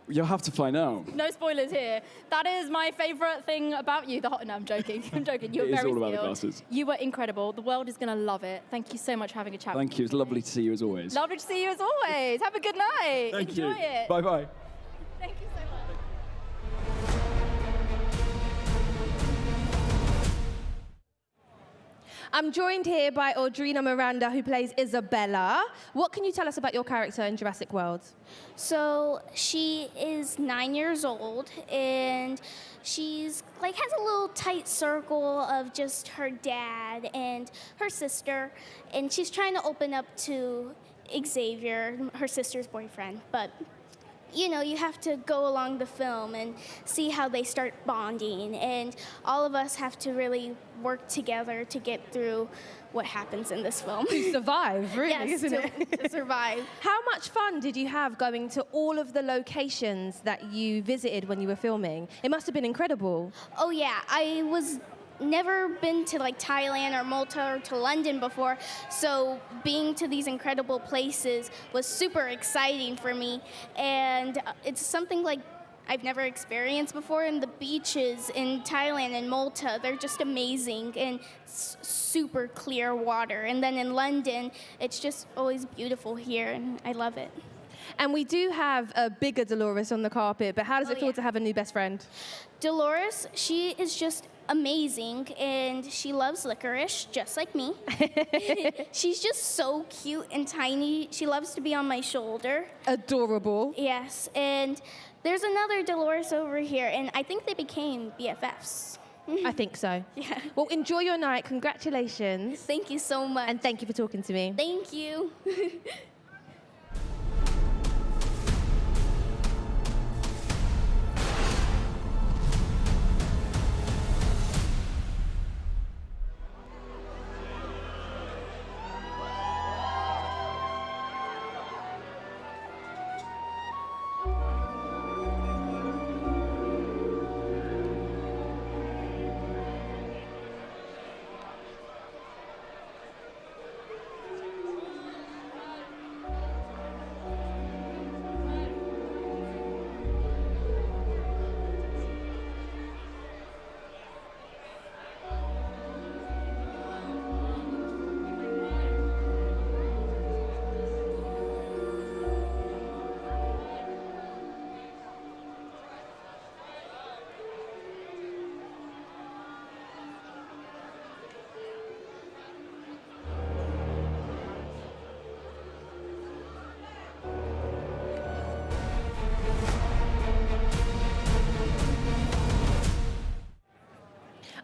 You'll have to find out. No spoilers here. That is my favourite thing about you. No, I'm joking. I'm joking. You were It is very all about the skilled. glasses. You were incredible. The world is going to love it. Thank you so much for having a chat. Thank you. It's lovely to see you as always. Lovely to see you as always. Have a good night. Thank Enjoy you. it. Bye-bye. Thank you so much. I'm joined here by Audrina Miranda, who plays Isabella. What can you tell us about your character in Jurassic World? So she is 9 years old, and she's has a little tight circle of just her dad and her sister, and she's trying to open up to Xavier, her sister's boyfriend, but you know, you have to go along the film and see how they start bonding, and all of us have to really work together to get through what happens in this film. To survive, really, yes, isn't it? To survive. How much fun did you have going to all of the locations that you visited when you were filming? It must have been incredible. Oh yeah, I was never been to Thailand or Malta or to London before, so being to these incredible places was super exciting for me, and it's something I've never experienced before. And the beaches in Thailand and Malta, they're just amazing, and super clear water. And then in London, it's just always beautiful here, and I love it. And we do have a bigger Dolores on the carpet, but how does it feel to have a new best friend? Dolores, she is just amazing, and she loves licorice, just like me. She's just so cute and tiny. She loves to be on my shoulder. Adorable. Yes, and there's another Dolores over here, and I think they became BFFs. I think so. Yeah. Well, enjoy your night. Congratulations. Thank you so much. And thank you for talking to me. Thank you.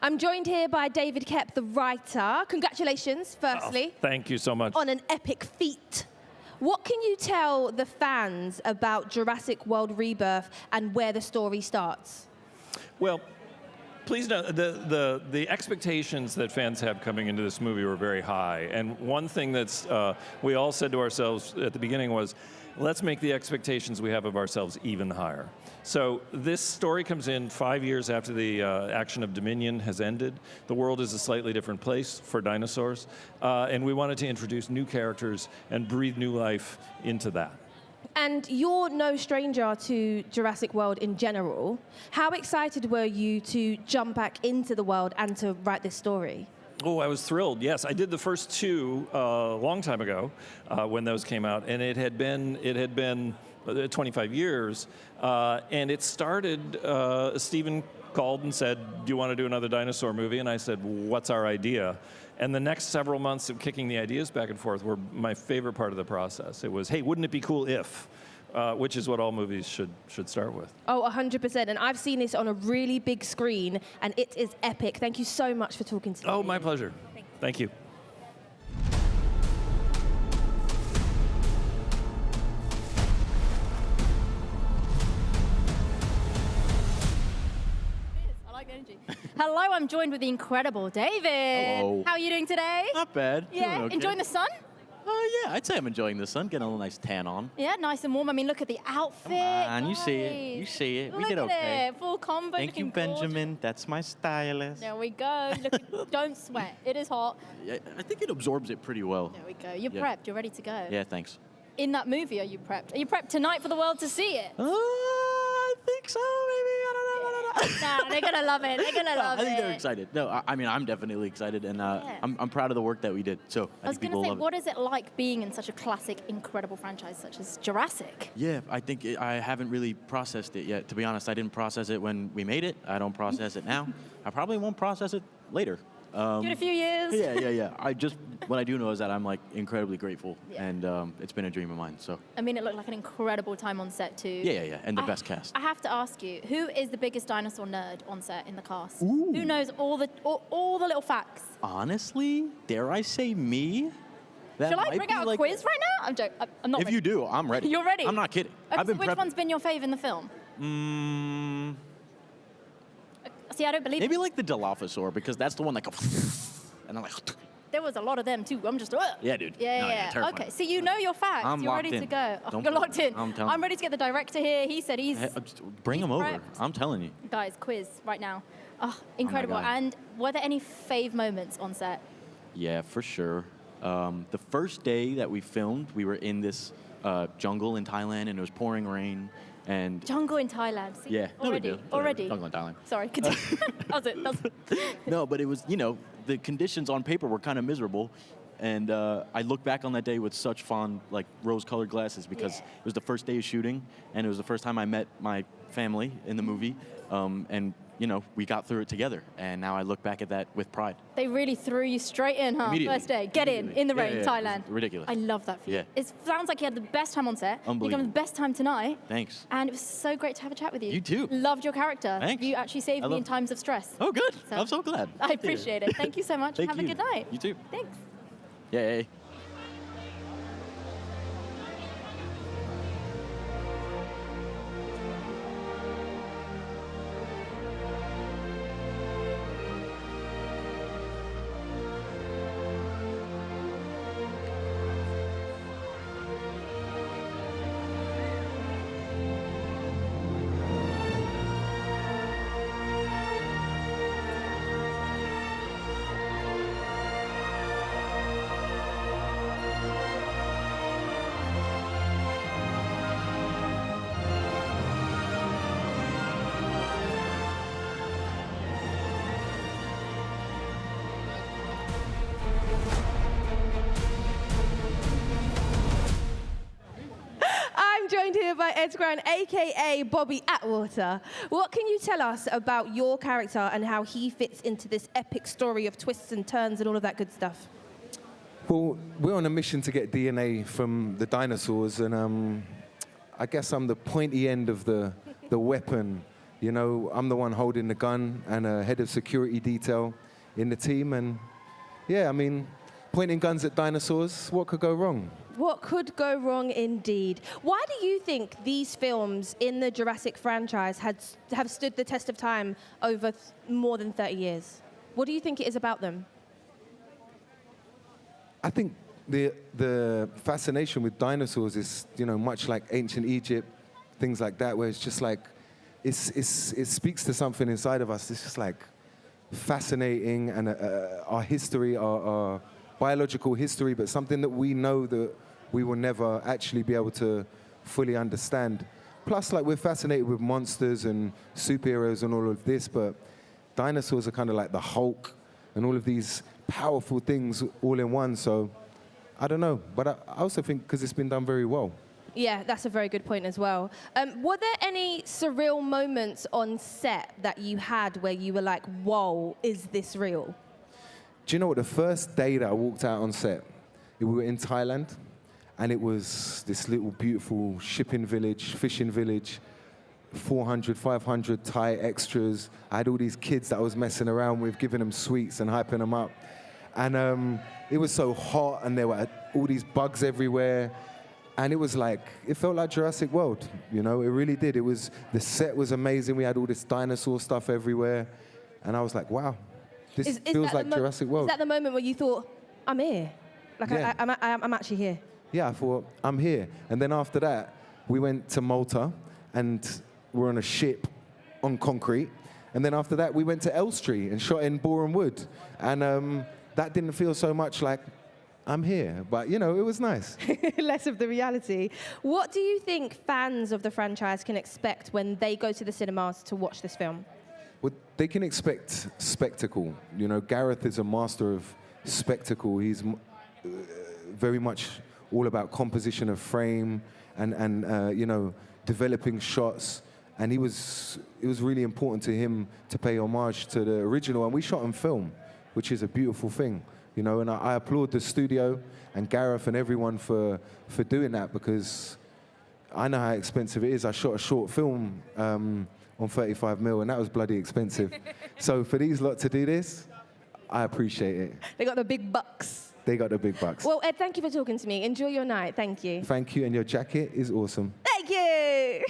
I'm joined here by David Koepp, the writer. Congratulations, firstly. Thank you so much. On an epic feat. What can you tell the fans about Jurassic World Rebirth and where the story starts? Well, please know the expectations that fans have coming into this movie were very high. And one thing that's we all said to ourselves at the beginning was, let's make the expectations we have of ourselves even higher. So this story comes in 5 years after the action of Dominion has ended. The world is a slightly different place for dinosaurs. And we wanted to introduce new characters and breathe new life into that. And you're no stranger to Jurassic World in general. How excited were you to jump back into the world and to write this story? Oh, I was thrilled. Yes, I did the first two a long time ago when those came out, and it had been 25 years, and it started. Steven called and said, "Do you want to do another dinosaur movie?" And I said, "What's our idea?" And the next several months of kicking the ideas back and forth were my favorite part of the process. It was, "Hey, wouldn't it be cool if?" Which is what all movies should start with. Oh, 100%. And I've seen this on a really big screen, and it is epic. Thank you so much for talking to me. Oh, my pleasure. Thank you. I like the energy. Hello, I'm joined with the incredible David. Hello. How are you doing today? Not bad. Yeah, Doing okay. enjoying the sun? Yeah, I'd say I'm enjoying the sun. Getting a little nice tan on. Yeah, nice and warm. I mean, look at the outfit. And you see it. You guys. see it. We Look did at okay. it. Full combo. Thank you, looking gorgeous. Benjamin. That's my stylist. There we go. Look, don't sweat. It is hot. Yeah, I think it absorbs it pretty well. There we go. You're Yeah. prepped. You're ready to go. Yeah, thanks. In that movie, are you prepped? Are you prepped tonight for the world to see it? I think so, maybe. I don't know. Nah, they're gonna love it. They're gonna love I think it. they're excited. No, I mean, I'm definitely excited, and I'm proud of the work that we did. So I was think gonna people say, love it. what is it like being in such a classic, incredible franchise such as Jurassic? Yeah, I think I haven't really processed it yet. To be honest, I didn't process it when we made it. I don't process it now. I probably won't process it later. Give it a few years. Yeah. What I do know is that I'm like incredibly grateful, and it's been a dream of mine. So I mean, it looked like an incredible time on set too. yeah, and the best cast. I have to ask you, who is the biggest dinosaur nerd on set in the cast? Ooh. Who knows all the little facts? Honestly, dare I say me? That Shall I might bring be out a like- quiz right now? I'm joking. I'm not If ready. you do, I'm ready. You're ready? I'm not kidding. Okay, I've been so which prepping. one's been your fave in the film? See, I don't believe Maybe it. like the Dilophosaur, because that's the one that goes. And I'm like, There was a lot of them too. I'm just. yeah, dude. Yeah, No, yeah. terrifying. Okay, so you know your facts. I'm You're locked ready to in. go. Oh, Don't you're put- locked in. I'm telling you. ready to get the director here. He said he's. Hey, bring him over. prepped. I'm telling you. Guys, quiz right now. Oh, incredible. God. And were there any fave moments on set? Yeah, for sure. The first day that we filmed, we were in this jungle in Thailand, and it was pouring rain. And Jungle in Thailand. See, yeah, no big already, deal. already. Jungle in Thailand. Sorry, continue. That was it. No, but it was, the conditions on paper were kind of miserable. And I look back on that day with such fond, like, rose-colored glasses because it was the first day of shooting, and it was the first time I met my family in the movie. And, we got through it together. And now I look back at that with pride. They really threw you straight in, huh? Immediately. First day. Get in the rain, Yeah, Thailand. it was ridiculous. I love that for you. Yeah. It sounds like you had the best time on set. You Unbelievable. had the best time tonight. Thanks. And it was so great to have a chat with you. You too. Loved your character. Thanks. You actually saved I me in love- times of stress. Oh, good. I'm so glad. I appreciate it. Thank you so much. Thank Have you. a good night. You too. Thanks. Yay. I'm joined here by Skrein, aka Bobby Atwater. What can you tell us about your character and how he fits into this epic story of twists and turns and all of that good stuff? Well, we're on a mission to get DNA from the dinosaurs, and I guess I'm the pointy end of the weapon. I'm the one holding the gun and a head of security detail in the team, and yeah, I mean, pointing guns at dinosaurs, what could go wrong? What could go wrong indeed? Why do you think these films in the Jurassic franchise have stood the test of time over more than 30 years? What do you think it is about them? I think the fascination with dinosaurs is, much like ancient Egypt, things like that, where it's just like, it speaks to something inside of us. It's just like fascinating, and our history, our biological history, but something that we know that we will never actually be able to fully understand. Plus, like, we're fascinated with monsters and superheroes and all of this, but dinosaurs are kind of like the Hulk and all of these powerful things all in one. So I don't know, but I also think because it's been done very well. Yeah, that's a very good point as well. Were there any surreal moments on set that you had where you were like, whoa, is this real? Do you know what? The first day that I walked out on set, we were in Thailand, and it was this little beautiful shipping village, fishing village, 400, 500 Thai extras. I had all these kids that I was messing around with, giving them sweets and hyping them up. And it was so hot, and there were all these bugs everywhere. And it was like, it felt like Jurassic World, you know, it really did. The set was amazing. We had all this dinosaur stuff everywhere. And I was like, wow, this feels like Jurassic World. Is that the moment where you thought, I'm here? Like, Yeah. I'm actually here. Yeah, I thought, I'm here. And then after that, we went to Malta, and we're on a ship on concrete. And then after that, we went to Elstree and shot in Boreham Wood. And that didn't feel so much like, I'm here, but you know, it was nice. Less of the reality. What do you think fans of the franchise can expect when they go to the cinemas to watch this film? Well, they can expect spectacle. You know, Gareth is a master of spectacle. He's very much all about composition of frame and you know, developing shots. And it was really important to him to pay homage to the original. And we shot on film, which is a beautiful thing. You know, and I applaud the studio and Gareth and everyone for doing that, because I know how expensive it is. I shot a short film on 35 mil, and that was bloody expensive. So for these lot to do this, I appreciate it. They got the big bucks. They got the big bucks. Well, Ed, thank you for talking to me. Enjoy your night. Thank you. Thank you, and your jacket is awesome. Thank you.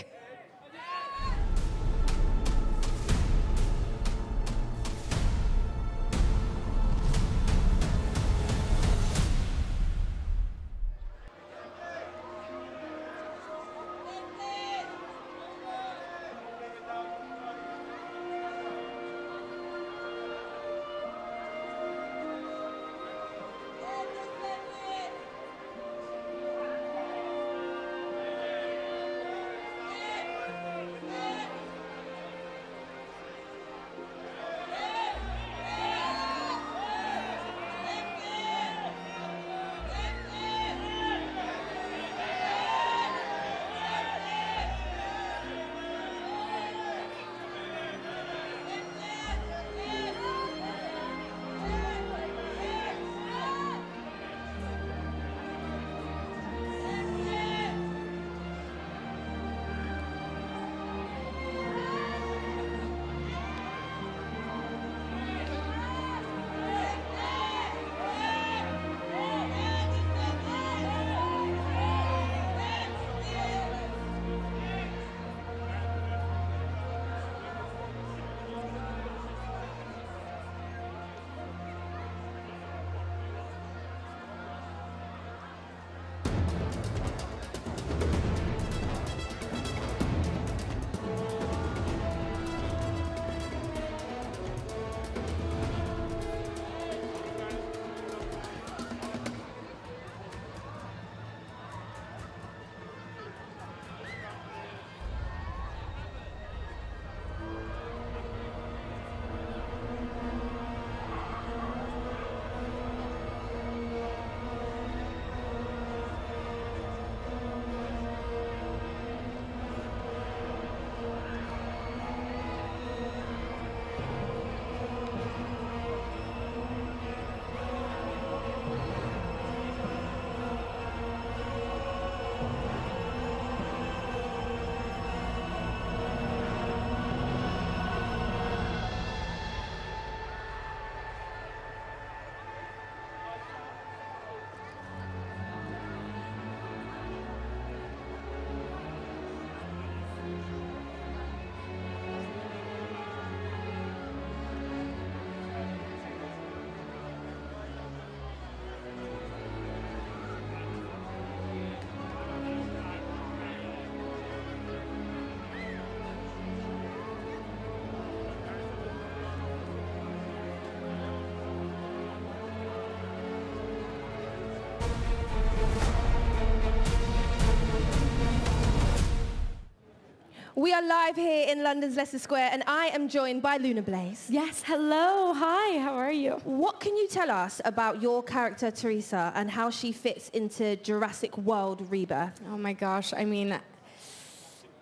We are live here in London's Leicester Square, and I am joined by Luna Blaise. Yes, hello, hi, how are you? What can you tell us about your character, Teresa, and how she fits into Jurassic World Rebirth? Oh my gosh, I mean,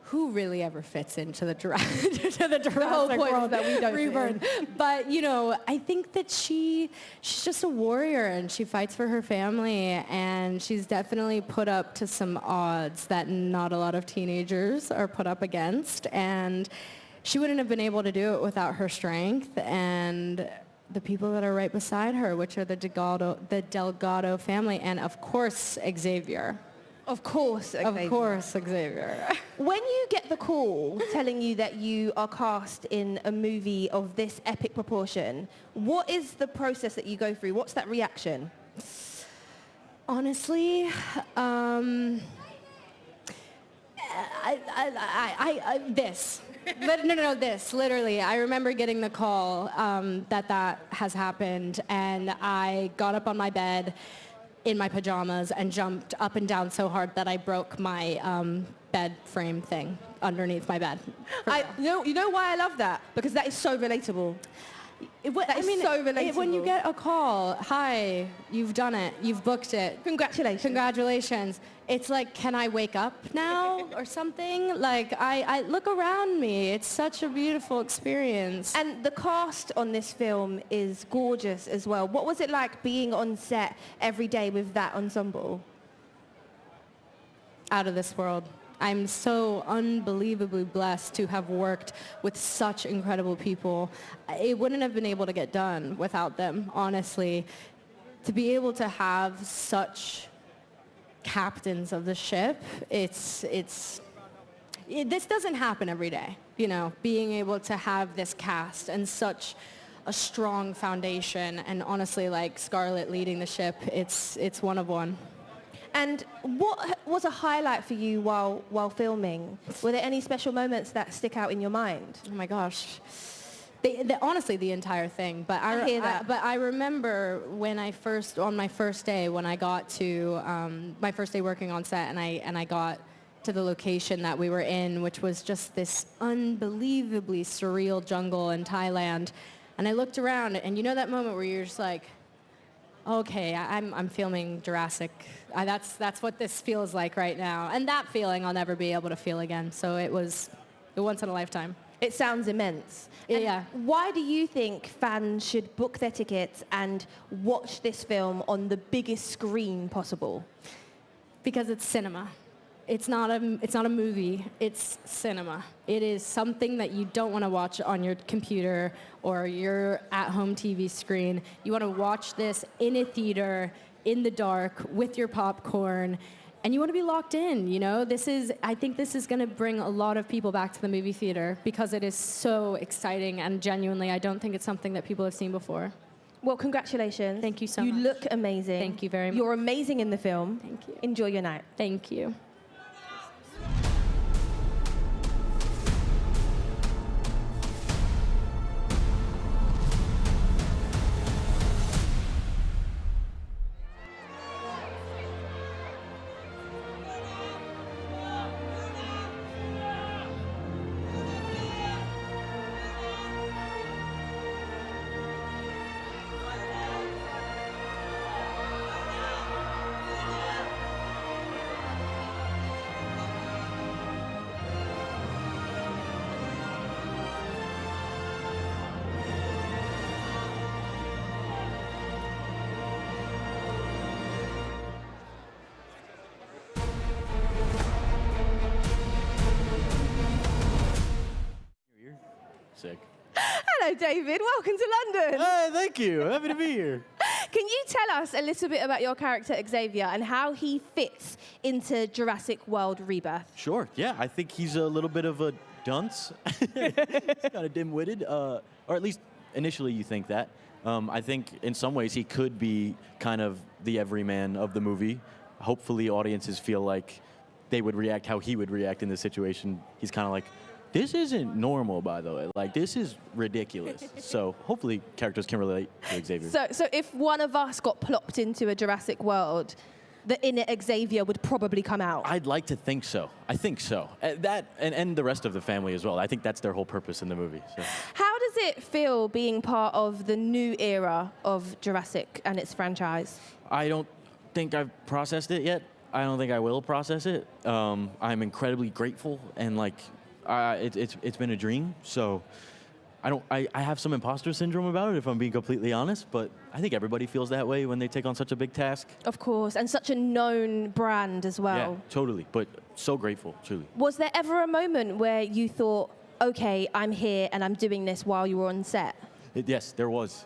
who really ever fits into the Jurassic World that we don't Rebirth? But, you know, I think that she's just a warrior, and she fights for her family, and she's definitely put up to some odds that not a lot of teenagers are put up against, and she wouldn't have been able to do it without her strength and the people that are right beside her, which are the Delgado family, and of course, Xavier. Of course, Xavier. Of course, Xavier. When you get the call telling you that you are cast in a movie of this epic proportion, what is the process that you go through? What's that reaction? Honestly, this. But no, this, literally. I remember getting the call that has happened, and I got up on my bed in my pajamas and jumped up and down so hard that I broke my bed frame thing underneath my bed. You know why I love that? Because that is so relatable. That is so relatable. When you get a call, hi, you've done it, you've booked it. Congratulations. It's like, can I wake up now or something? Like, I look around me. It's such a beautiful experience. And the cast on this film is gorgeous as well. What was it like being on set every day with that ensemble? Out of this world. I'm so unbelievably blessed to have worked with such incredible people. It wouldn't have been able to get done without them, honestly. To be able to have such captains of the ship, this doesn't happen every day, you know, being able to have this cast and such a strong foundation, and honestly, like Scarlett leading the ship, it's one of one. And what was a highlight for you while filming? Were there any special moments that stick out in your mind? Oh my gosh. Honestly, the entire thing. But I hear that. But I remember when on my first day, when I got to my first day working on set, and I got to the location that we were in, which was just this unbelievably surreal jungle in Thailand. And I looked around, and you know that moment where you're just like, okay, I'm filming Jurassic. That's what this feels like right now. And that feeling I'll never be able to feel again. So it was a once in a lifetime. It sounds immense. Yeah. Why do you think fans should book their tickets and watch this film on the biggest screen possible? Because it's cinema. It's not a movie, it's cinema. It is something that you don't want to watch on your computer or your at-home TV screen. You want to watch this in a theater, in the dark, with your popcorn, and you want to be locked in, you know? I think this is going to bring a lot of people back to the movie theater because it is so exciting, and genuinely, I don't think it's something that people have seen before. Well, congratulations. Thank you so much. You look amazing. Thank you very much. You're amazing in the film. Thank you. Enjoy your night. Thank you. Sick. Hello, David. Welcome to London. Thank you. Happy to be here. Can you tell us a little bit about your character, Xavier, and how he fits into Jurassic World Rebirth? Sure. Yeah, I think he's a little bit of a dunce. He's kind of dim-witted, or at least initially you think that. I think in some ways he could be kind of the everyman of the movie. Hopefully audiences feel like they would react how he would react in this situation. He's kind of like, this isn't normal, by the way. Like, this is ridiculous. So hopefully characters can relate to Xavier. So if one of us got plopped into a Jurassic World, the inner Xavier would probably come out. I'd like to think so. I think so. That and the rest of the family as well. I think that's their whole purpose in the movie. So. How does it feel being part of the new era of Jurassic and its franchise? I don't think I've processed it yet. I don't think I will process it. I'm incredibly grateful, and like, it's been a dream. So, I have some imposter syndrome about it, if I'm being completely honest. But I think everybody feels that way when they take on such a big task. Of course, and such a known brand as well. Yeah, totally. But so grateful, truly. Was there ever a moment where you thought, okay, I'm here and I'm doing this while you were on set? Yes, there was.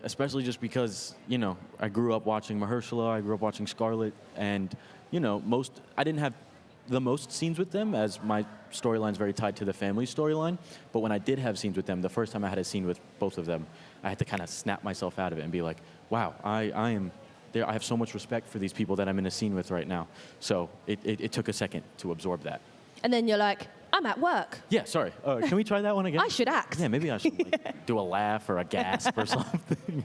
Especially just because, you know, I grew up watching Mahershala, I grew up watching Scarlett, and, you know, I didn't have the most scenes with them, as my storyline's very tied to the family storyline. But when I did have scenes with them, the first time I had a scene with both of them, I had to kind of snap myself out of it and be like, wow, I am there. I have so much respect for these people that I'm in a scene with right now. So it took a second to absorb that. And then you're like, I'm at work. Yeah, sorry. Can we try that one again? I should act. Yeah, maybe I should do a laugh or a gasp or something.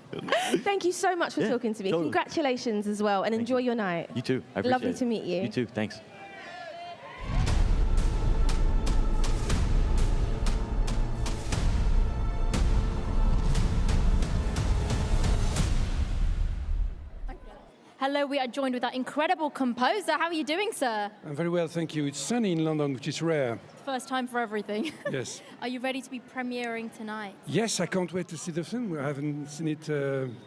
Thank you so much for talking to me. Totally. Congratulations as well, and enjoy your night. You too. I appreciate Lovely it. to meet you. You too. Thanks. Hello, we are joined with our incredible composer. How are you doing, sir? I'm very well, thank you. It's sunny in London, which is rare. First time for everything. Yes. Are you ready to be premiering tonight? Yes, I can't wait to see the film. I haven't seen it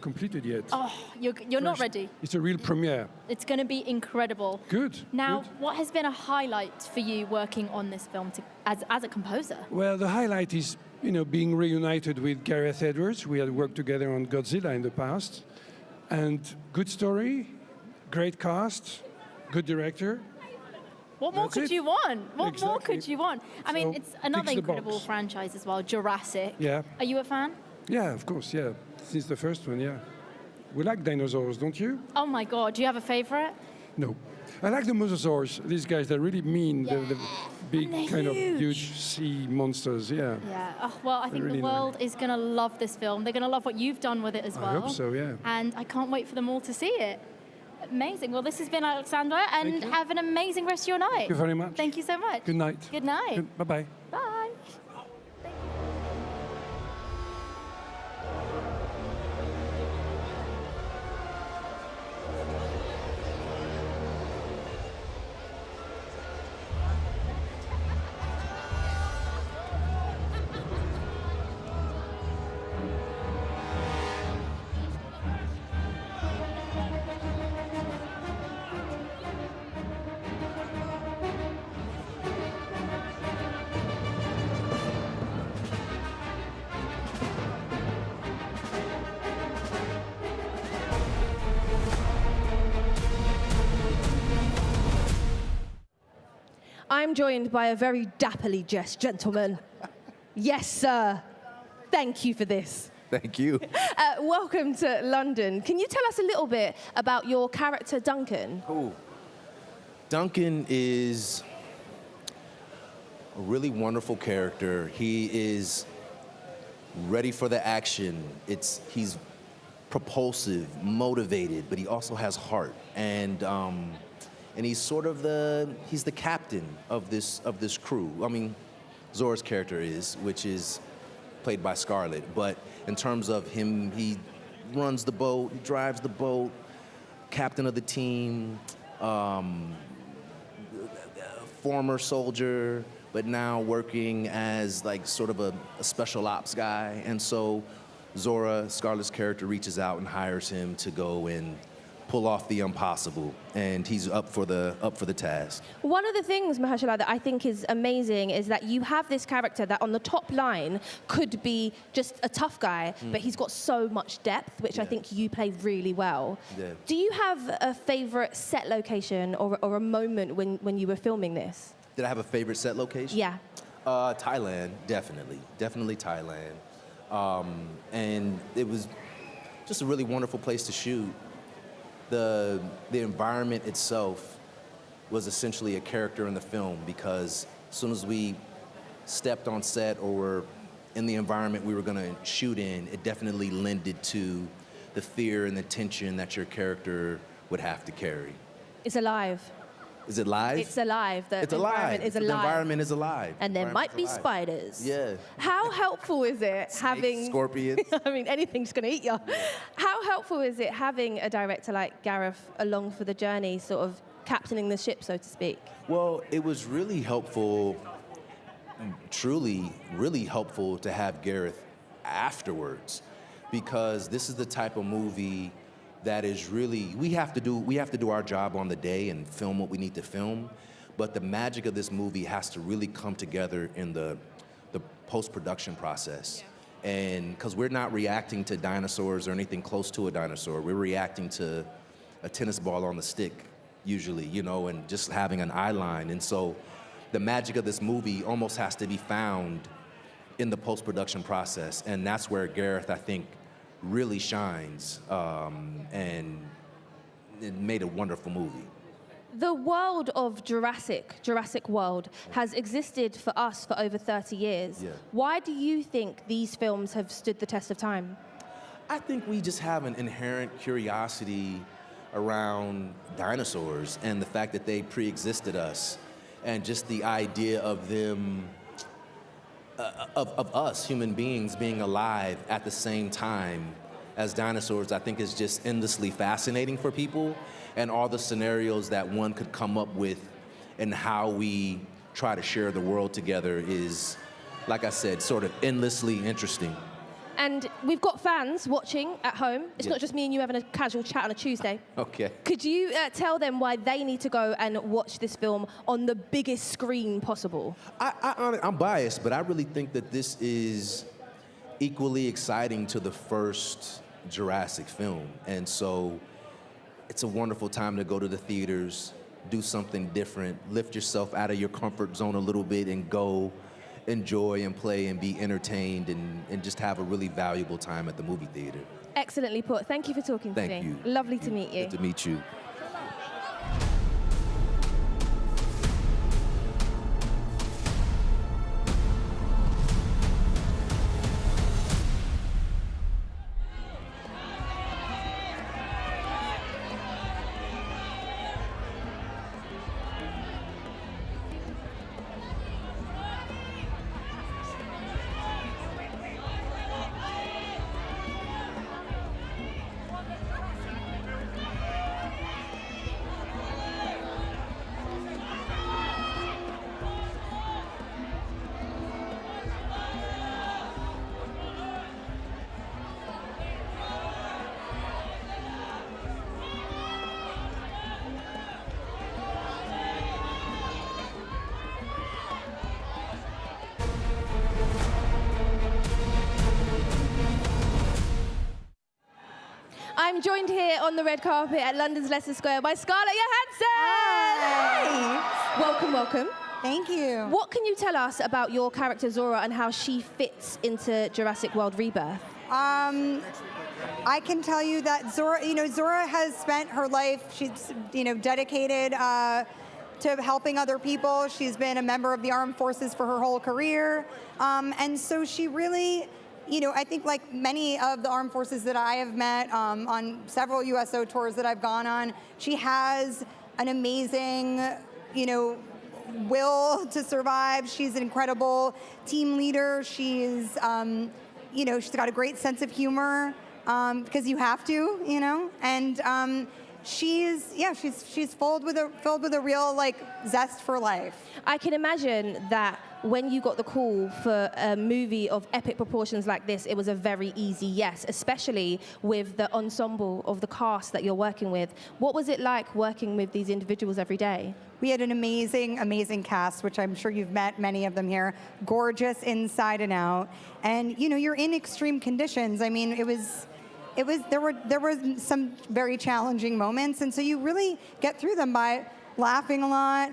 completed yet. Oh, you're not ready. It's a real premiere. It's going to be incredible. Good. Now, good. what has been a highlight for you working on this film as a composer? Well, the highlight is, you know, being reunited with Gareth Edwards. We had worked together on Godzilla in the past. And good story, great cast, good director. What more That's could it. you want? What more Exactly. could you want? I mean, So, it's another ticks the incredible box. franchise as well, Jurassic. Yeah. Are you a fan? Yeah, of course, yeah. Since the first one, yeah. We like dinosaurs, don't you? Oh my God, do you have a favorite? No. I like the mosasaurs. These guys, they're really mean. The big, they're kind of huge. huge sea monsters, yeah. Yeah. Oh, well, I think really the world is going to love this film. They're going to love what you've done with it as well. I hope so, yeah. And I can't wait for them all to see it. Amazing. Well, this has been Alexandre, and have an amazing rest of your night. Thank you very much. Thank you so much. Good night. Good night. Bye-bye. Bye. I'm joined by a very dapperly dressed gentleman. Yes, sir. Thank you for this. Thank you. Welcome to London. Can you tell us a little bit about your character, Duncan? Cool. Duncan is a really wonderful character. He is ready for the action. He's propulsive, motivated, but he also has heart. And he's sort of he's the captain of this crew. I mean, Zora's character which is played by Scarlett. But in terms of him, he runs the boat, he drives the boat, captain of the team, former soldier, but now working as like sort of a special ops guy. And so Zora, Scarlett's character, reaches out and hires him to go and pull off the impossible, and he's up for the task. One of the things, Mahershala, that I think is amazing is that you have this character that on the top line could be just a tough guy, but he's got so much depth, which I think you play really well. Yeah. Do you have a favorite set location or a moment when you were filming this? Did I have a favorite set location? Yeah. Thailand, definitely Thailand. And it was just a really wonderful place to shoot. The environment itself was essentially a character in the film, because as soon as we stepped on set or were in the environment we were going to shoot in, it definitely lended to the fear and the tension that your character would have to carry. It's alive. Is it live? It's alive. The It's alive. environment is alive. The environment is alive. And there might be Environment's alive. spiders. Yeah. How helpful is it having... Scorpions. I mean, anything's going to eat you. How helpful is it having a director like Gareth along for the journey, sort of captaining the ship, so to speak? Well, it was really helpful, truly, really helpful to have Gareth afterwards, because this is the type of movie that is really, we have to do our job on the day and film what we need to film, but the magic of this movie has to really come together in the post-production process. And because we're not reacting to dinosaurs or anything close to a dinosaur, we're reacting to a tennis ball on the stick, usually, you know, and just having an eye line. And so the magic of this movie almost has to be found in the post-production process, and that's where Gareth, I think, really shines, and it made a wonderful movie. The world of Jurassic World, has existed for us for over 30 years. Yeah. Why do you think these films have stood the test of time? I think we just have an inherent curiosity around dinosaurs and the fact that they pre-existed us, and just the idea of them, of us human beings being alive at the same time as dinosaurs, I think is just endlessly fascinating for people, and all the scenarios that one could come up with and how we try to share the world together is, like I said, sort of endlessly interesting. And we've got fans watching at home. It's Yeah. not just me and you having a casual chat on a Tuesday. Okay. Could you tell them why they need to go and watch this film on the biggest screen possible? I'm biased, but I really think that this is equally exciting to the first Jurassic film. And so it's a wonderful time to go to the theaters, do something different, lift yourself out of your comfort zone a little bit and go enjoy and play and be entertained and just have a really valuable time at the movie theater. Excellently put. Thank you for talking to me. Thank you. Lovely to meet you. Good to meet you. I'm joined here on the red carpet at London's Leicester Square by Scarlett Johansson. Hi. Welcome, welcome. Thank you. What can you tell us about your character Zora and how she fits into Jurassic World Rebirth? I can tell you that Zora has spent her life, she's, dedicated to helping other people. She's been a member of the armed forces for her whole career. And so she really, I think like many of the armed forces that I have met on several USO tours that I've gone on, she has an amazing, will to survive. She's an incredible team leader. She's, she's got a great sense of humor because you have to, and she's filled with a real zest for life. I can imagine that when you got the call for a movie of epic proportions like this, it was a very easy yes, especially with the ensemble of the cast that you're working with. What was it like working with these individuals every day? We had an amazing, amazing cast, which I'm sure you've met many of them here. Gorgeous inside and out. And, you're in extreme conditions. I mean, there were some very challenging moments, and so you really get through them by laughing a lot,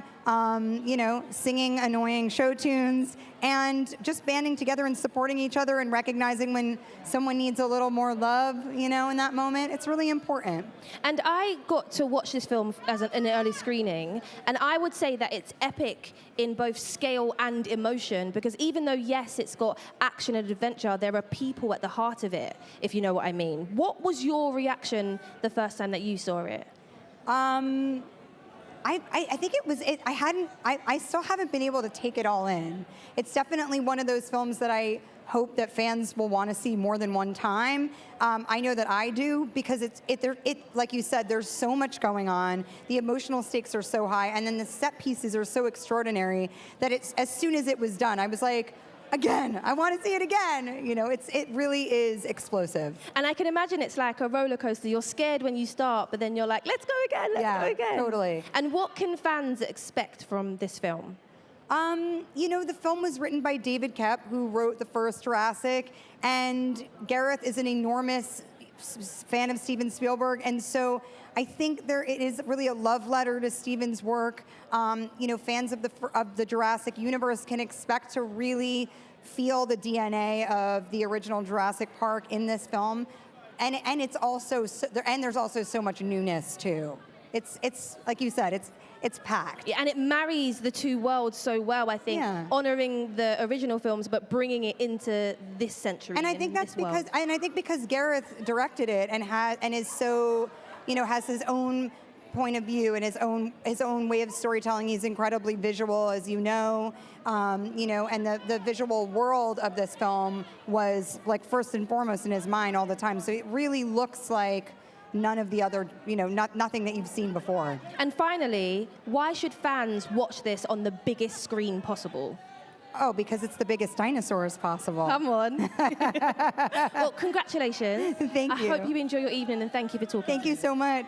singing annoying show tunes, and just banding together and supporting each other and recognizing when someone needs a little more love, in that moment. It's really important. And I got to watch this film as an early screening, and I would say that it's epic in both scale and emotion, because even though, yes, it's got action and adventure, there are people at the heart of it, if you know what I mean. What was your reaction the first time that you saw it? I think it was, I still haven't been able to take it all in. It's definitely one of those films that I hope that fans will want to see more than one time. I know that I do, because like you said, there's so much going on. The emotional stakes are so high, and then the set pieces are so extraordinary that as soon as it was done, I was like, again, I want to see it again. You know, it really is explosive. And I can imagine it's like a roller coaster. You're scared when you start, but then you're like, let's go again, let's go again. Totally. And what can fans expect from this film? You know, the film was written by David Koepp, who wrote the first Jurassic, and Gareth is an enormous fan of Steven Spielberg, and so I think it is really a love letter to Steven's work. You know, fans of the Jurassic universe can expect to really feel the DNA of the original Jurassic Park in this film, and it's also there's also so much newness too. It's like you said, it's packed. Yeah, and it marries the two worlds so well, I think, honoring the original films, but bringing it into this century. And I think that's because Gareth directed it and is so, you know, has his own point of view and his own way of storytelling. He's incredibly visual, as you know, and the visual world of this film was like first and foremost in his mind all the time. So it really looks like none of the other, you know, nothing that you've seen before. And finally, why should fans watch this on the biggest screen possible? Oh, because it's the biggest dinosaurs possible. Come on. Well, congratulations. Thank you. I hope you enjoy your evening, and thank you for talking. Thank you so much.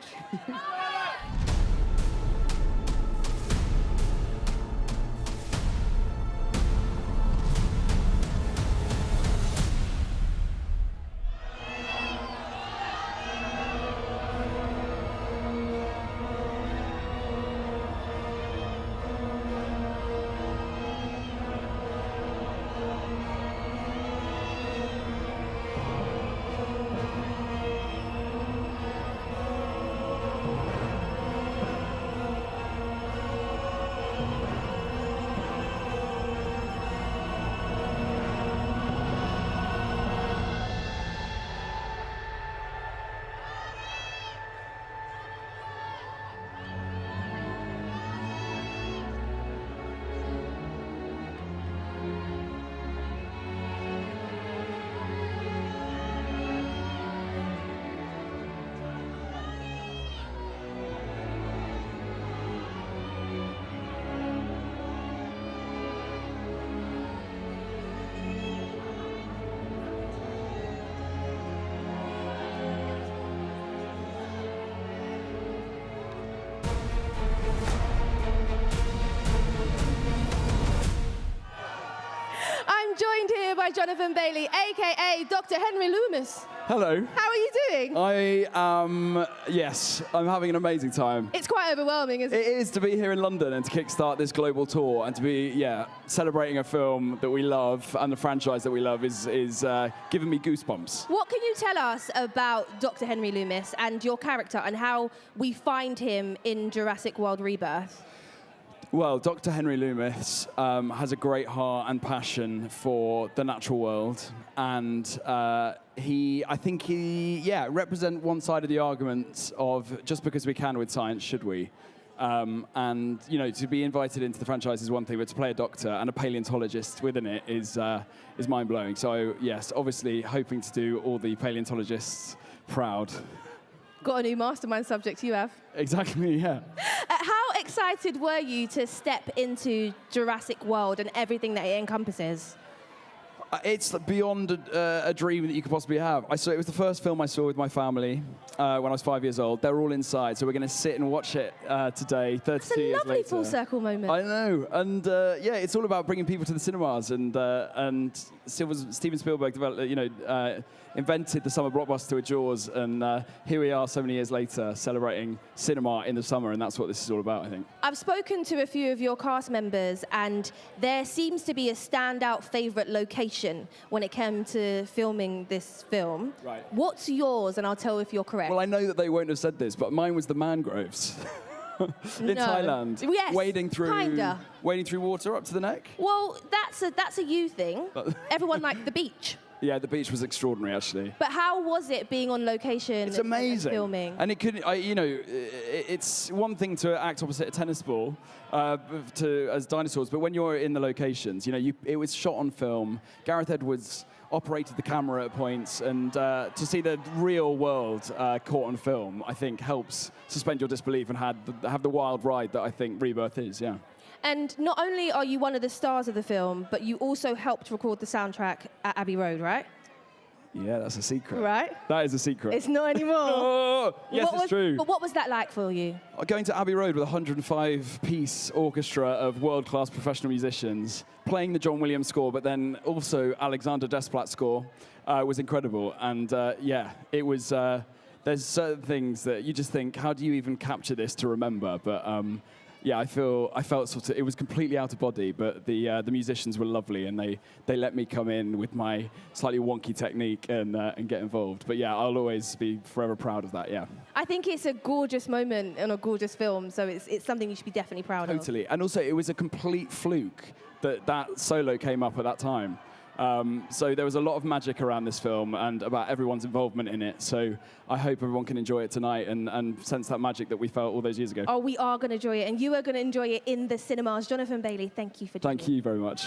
By Jonathan Bailey, aka Dr. Henry Loomis. Hello. How are you doing? Yes, I'm having an amazing time. It's quite overwhelming, isn't it? It is to be here in London and to kickstart this global tour and to be, celebrating a film that we love and the franchise that we love is giving me goosebumps. What can you tell us about Dr. Henry Loomis and your character and how we find him in Jurassic World Rebirth? Well, Dr. Henry Loomis has a great heart and passion for the natural world, and I think he represents one side of the argument of just because we can with science, should we? And you know, to be invited into the franchise is one thing, but to play a doctor and a paleontologist within it is mind-blowing. So yes, obviously hoping to do all the paleontologists proud. Got a new mastermind subject you have. Exactly, yeah. How excited were you to step into Jurassic World and everything that it encompasses? It's beyond a dream that you could possibly have. It was the first film I saw with my family when I was 5 years old. They're all inside, so we're going to sit and watch it today, 32 years later. It's a lovely full circle moment. I know, and it's all about bringing people to the cinemas. And Steven Spielberg invented the summer blockbuster with Jaws, and here we are so many years later celebrating cinema in the summer, and that's what this is all about, I think. I've spoken to a few of your cast members, and there seems to be a standout favourite location when it came to filming this film. Right. What's yours? And I'll tell if you're correct. Well, I know that they won't have said this, but mine was the mangroves in Thailand. Yes, wading through kinda. Wading through water up to the neck. Well, that's a you thing. Everyone liked the beach. Yeah, the beach was extraordinary, actually. But how was it being on location? It's amazing. And filming? And it could, it's one thing to act opposite a tennis ball as dinosaurs, but when you're in the locations, it was shot on film. Gareth Edwards operated the camera at points, and to see the real world caught on film, I think helps suspend your disbelief and have the wild ride that I think Rebirth is, yeah. And not only are you one of the stars of the film, but you also helped record the soundtrack at Abbey Road, right? Yeah, that's a secret. Right? That is a secret. It's not anymore. Oh, yes, it's true. But what was that like for you? Going to Abbey Road with a 105-piece orchestra of world-class professional musicians, playing the John Williams score, but then also Alexandre Desplat score was incredible. And yeah, it was. There's certain things that you just think, how do you even capture this to remember? But yeah, I felt sort of, it was completely out of body, but the musicians were lovely, and they let me come in with my slightly wonky technique and get involved. But yeah, I'll always be forever proud of that, yeah. I think it's a gorgeous moment in a gorgeous film, so it's something you should be definitely proud of. Totally, and also it was a complete fluke that solo came up at that time. So there was a lot of magic around this film and about everyone's involvement in it. So I hope everyone can enjoy it tonight and sense that magic that we felt all those years ago. Oh, we are going to enjoy it, and you are going to enjoy it in the cinemas. Jonathan Bailey, thank you for joining. Thank you very much.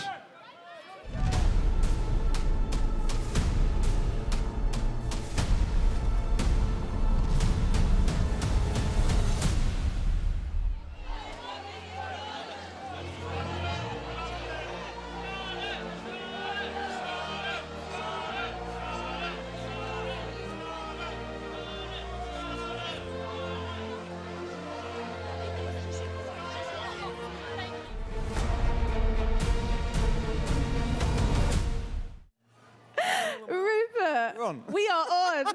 We are on.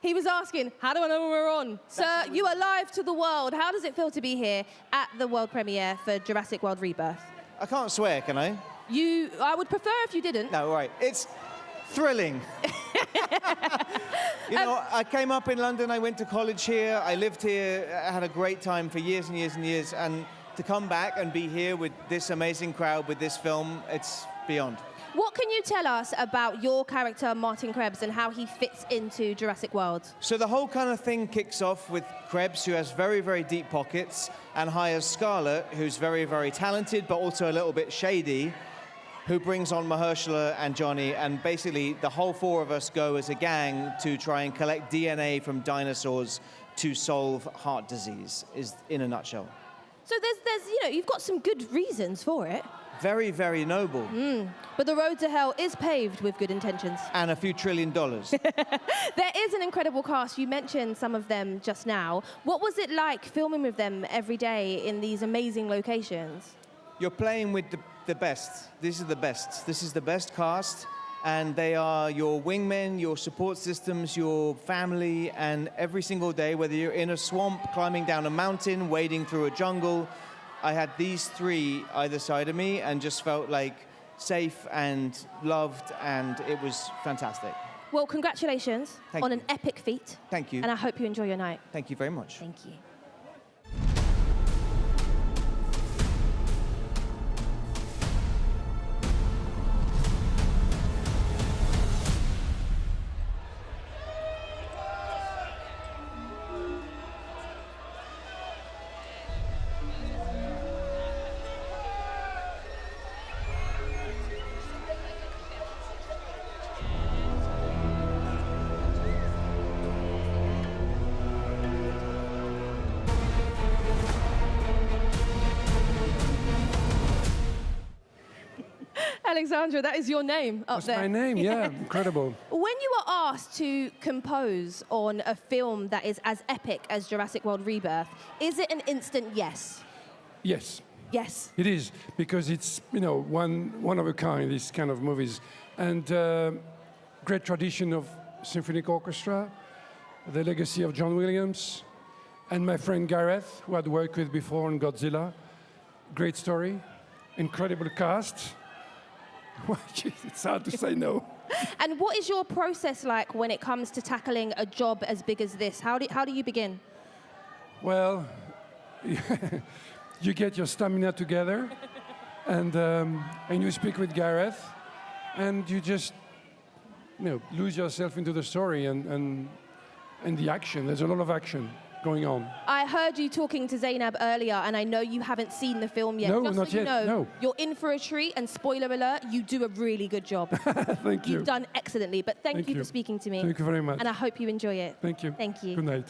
He was asking, how do I know when we're on? Sir, you are live to the world. How does it feel to be here at the world premiere for Jurassic World Rebirth? I can't swear, can I? I would prefer if you didn't. No, right. It's thrilling. I came up in London, I went to college here, I lived here, I had a great time for years and years and years, and to come back and be here with this amazing crowd, with this film, it's beyond. What can you tell us about your character, Martin Krebs, and how he fits into Jurassic World? So the whole kind of thing kicks off with Krebs, who has very, very deep pockets, and hires Scarlett, who's very, very talented, but also a little bit shady, who brings on Mahershala and Johnny, and basically the whole four of us go as a gang to try and collect DNA from dinosaurs to solve heart disease, is in a nutshell. So there's you've got some good reasons for it. Very, very noble. But the road to hell is paved with good intentions. And a few $1 trillion. There is an incredible cast. You mentioned some of them just now. What was it like filming with them every day in these amazing locations? You're playing with the best. This is the best. This is the best cast. And they are your wingmen, your support systems, your family. And every single day, whether you're in a swamp, climbing down a mountain, wading through a jungle, I had these three either side of me and just felt like safe and loved, and it was fantastic. Well, congratulations on an epic feat. Thank you. And I hope you enjoy your night. Thank you very much. Thank you. Alexandre, that is your name up That's there. my name, yeah, incredible. When you are asked to compose on a film that is as epic as Jurassic World Rebirth, is it an instant yes? Yes. Yes. It is, because it's, one of a kind, these kind of movies. And great tradition of symphonic orchestra, the legacy of John Williams, and my friend Gareth, who I'd worked with before on Godzilla. Great story, incredible cast. It's hard to say no. And what is your process like when it comes to tackling a job as big as this? How do you begin? Well, you get your stamina together, and you speak with Gareth, and you just lose yourself into the story and the action. There's a lot of action going on. I heard you talking to Zainab earlier, and I know you haven't seen the film yet. No, Just not so you yet, know, no. You're in for a treat, and spoiler alert, you do a really good job. Thank you. You've done excellently, but thank you for speaking to me. Thank you very much. And I hope you enjoy it. Thank you. Thank you. Good night.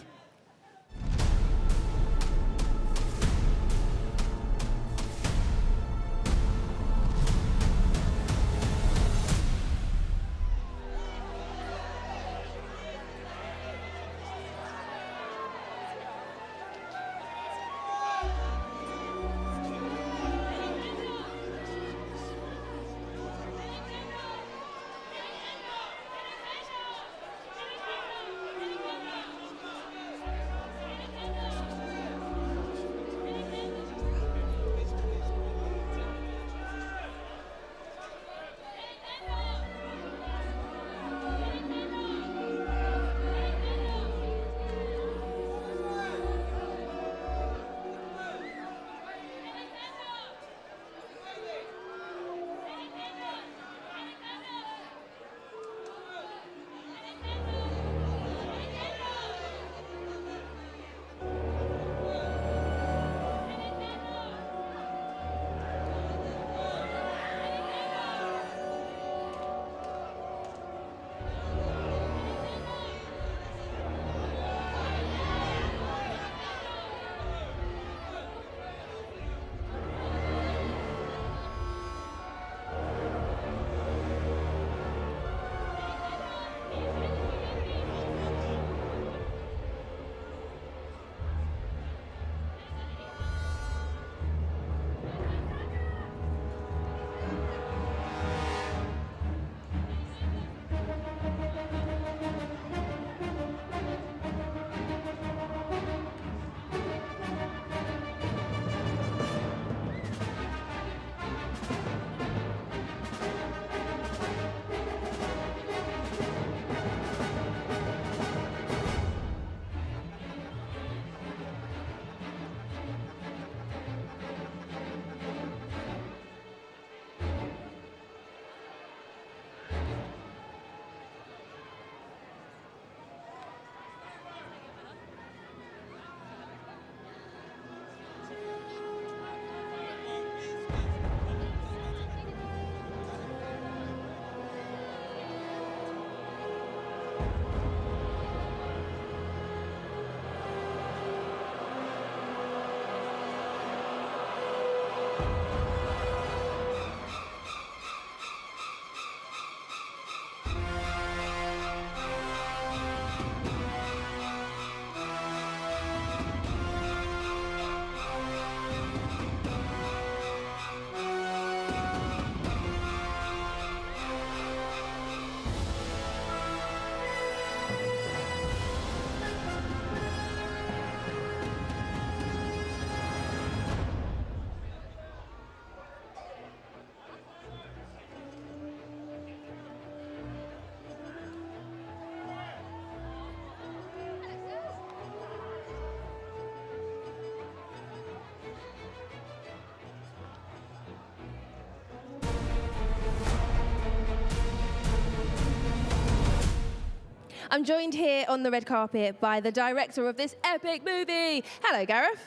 I'm joined here on the red carpet by the director of this epic movie. Hello, Gareth.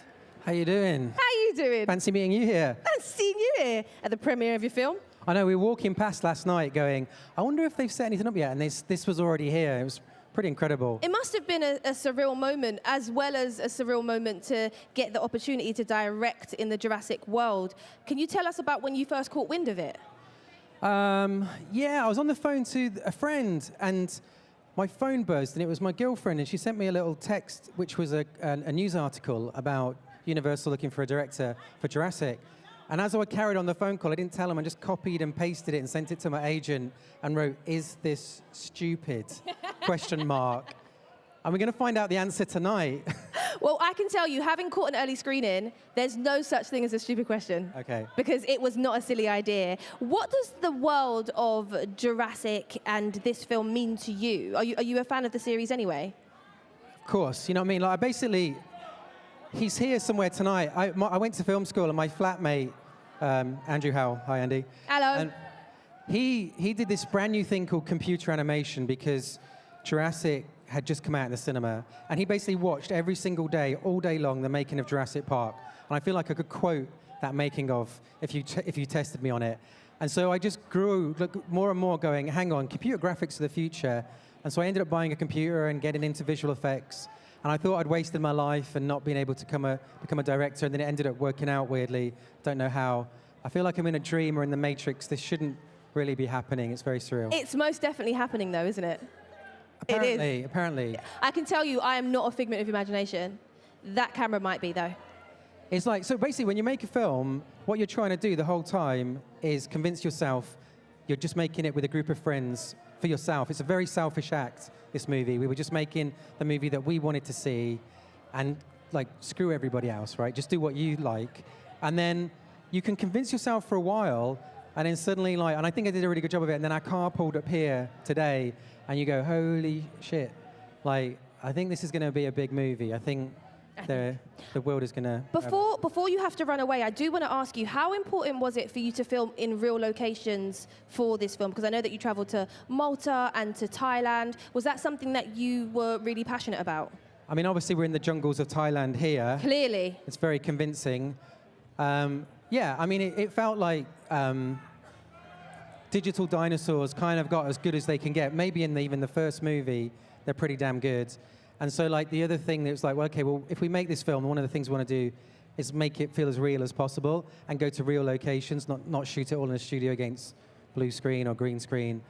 How you doing? How you doing? Fancy meeting you here. And seeing you here at the premiere of your film. I know, we were walking past last night going, I wonder if they've set anything up yet, and this was already here. It was pretty incredible. It must have been a surreal moment, as well as a surreal moment to get the opportunity to direct in the Jurassic world. Can you tell us about when you first caught wind of it? Yeah, I was on the phone to a friend, and my phone buzzed, and it was my girlfriend, and she sent me a little text, which was a news article about Universal looking for a director for Jurassic. And as I carried on the phone call, I didn't tell him, I just copied and pasted it and sent it to my agent and wrote, "Is this stupid?" Question mark. And we're going to find out the answer tonight. Well, I can tell you, having caught an early screening, there's no such thing as a stupid question. Okay. Because it was not a silly idea. What does the world of Jurassic and this film mean to you? Are you a fan of the series anyway? Of course. You know what I mean? Like, he's here somewhere tonight. I went to film school, and my flatmate, Andrew Howell, hi Andy. Hello. And he did this brand new thing called computer animation because Jurassic had just come out in the cinema, and he basically watched every single day, all day long, the making of Jurassic Park. And I feel like I could quote that making of if you tested me on it. And so I just grew more and more going, hang on, computer graphics are the future. And so I ended up buying a computer and getting into visual effects. And I thought I'd wasted my life and not being able to become a director, and then it ended up working out weirdly. Don't know how. I feel like I'm in a dream or in the Matrix. This shouldn't really be happening. It's very surreal. It's most definitely happening, though, isn't it? Apparently, it is. Apparently. I can tell you, I am not a figment of imagination. That camera might be, though. It's like, so basically when you make a film, what you're trying to do the whole time is convince yourself you're just making it with a group of friends for yourself. It's a very selfish act, this movie. We were just making the movie that we wanted to see and like screw everybody else, right? Just do what you like. And then you can convince yourself for a while, and then suddenly like, and I think I did a really good job of it, and then our car pulled up here today and you go, holy shit. Like, I think this is gonna be a big movie. I think the world is going to... Before you have to run away, I do want to ask you, how important was it for you to film in real locations for this film? Because I know that you traveled to Malta and to Thailand. Was that something that you were really passionate about? I mean, obviously, we're in the jungles of Thailand here. Clearly. It's very convincing. Yeah, I mean, it felt like digital dinosaurs kind of got as good as they can get. Maybe in even the first movie, they're pretty damn good. And so, like, the other thing that was like, well, okay, well, if we make this film, one of the things we want to do is make it feel as real as possible and go to real locations, not shoot it all in a studio against blue screen or green screen.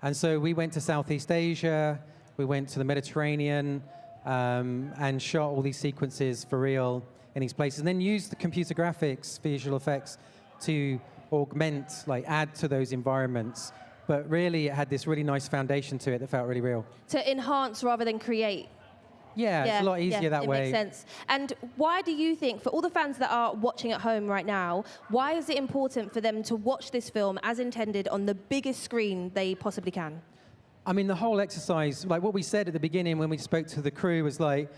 And so we went to Southeast Asia, we went to the Mediterranean, and shot all these sequences for real in these places, and then used the computer graphics, visual effects, to augment, like, add to those environments. But really, it had this really nice foundation to it that felt really real. To enhance rather than create. Yeah, it's a lot easier that way. It makes sense. And why do you think, for all the fans that are watching at home right now, why is it important for them to watch this film as intended on the biggest screen they possibly can? I mean, the whole exercise, like what we said at the beginning when we spoke to the crew was like,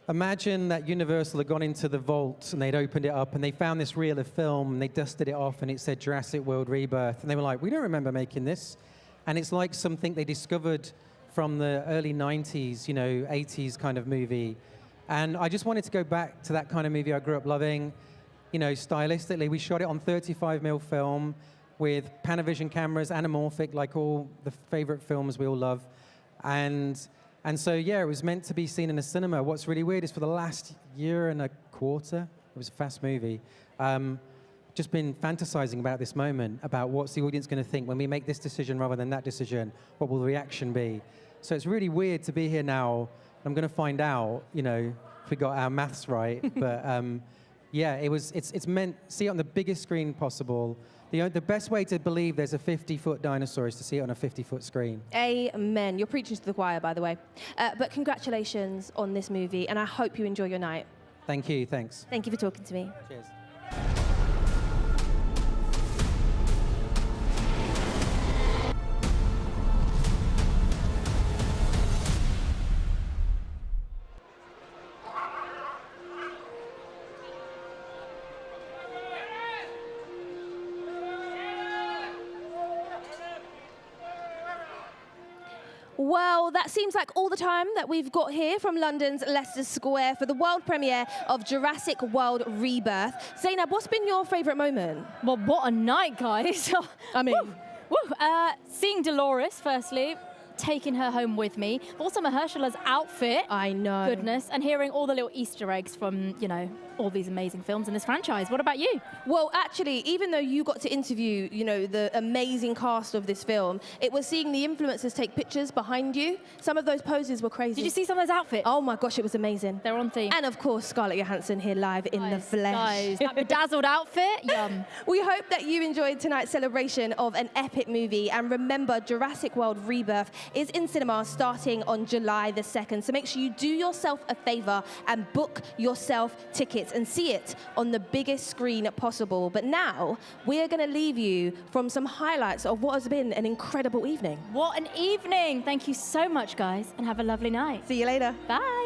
imagine that Universal had gone into the vault and they'd opened it up and they found this reel of film and they dusted it off and it said Jurassic World Rebirth. And they were like, we don't remember making this. And it's like something they discovered from the early 90s, 80s kind of movie. And I just wanted to go back to that kind of movie I grew up loving. Stylistically, we shot it on 35mm film with Panavision cameras, anamorphic, like all the favorite films we all love. And so, yeah, it was meant to be seen in a cinema. What's really weird is for the last year and a quarter, it was a fast movie, just been fantasizing about this moment, about what's the audience going to think when we make this decision rather than that decision, what will the reaction be? So it's really weird to be here now. I'm going to find out, if we got our maths right. But yeah, it's meant, see it on the biggest screen possible. The best way to believe there's a 50-foot dinosaur is to see it on a 50-foot screen. Amen. You're preaching to the choir, by the way. But congratulations on this movie, and I hope you enjoy your night. Thank you. Thanks. Thank you for talking to me. Cheers. Well, that seems like all the time that we've got here from London's Leicester Square for the world premiere of Jurassic World Rebirth. Zainab, what's been your favourite moment? Well, what a night, guys. I mean, seeing Dolores, firstly, taking her home with me. Also, Mahershala's outfit. I know. Goodness. And hearing all the little Easter eggs from, all these amazing films in this franchise. What about you? Well, actually, even though you got to interview, the amazing cast of this film, it was seeing the influencers take pictures behind you. Some of those poses were crazy. Did you see some of those outfits? Oh my gosh, it was amazing. They're on theme. And of course, Scarlett Johansson here live in the flesh. Guys, that bedazzled outfit, yum. We hope that you enjoyed tonight's celebration of an epic movie. And remember, Jurassic World Rebirth is in cinemas starting on July the 2nd. So make sure you do yourself a favor and book yourself tickets and see it on the biggest screen possible. But now we're going to leave you from some highlights of what has been an incredible evening. What an evening. Thank you so much, guys, and have a lovely night. See you later. Bye.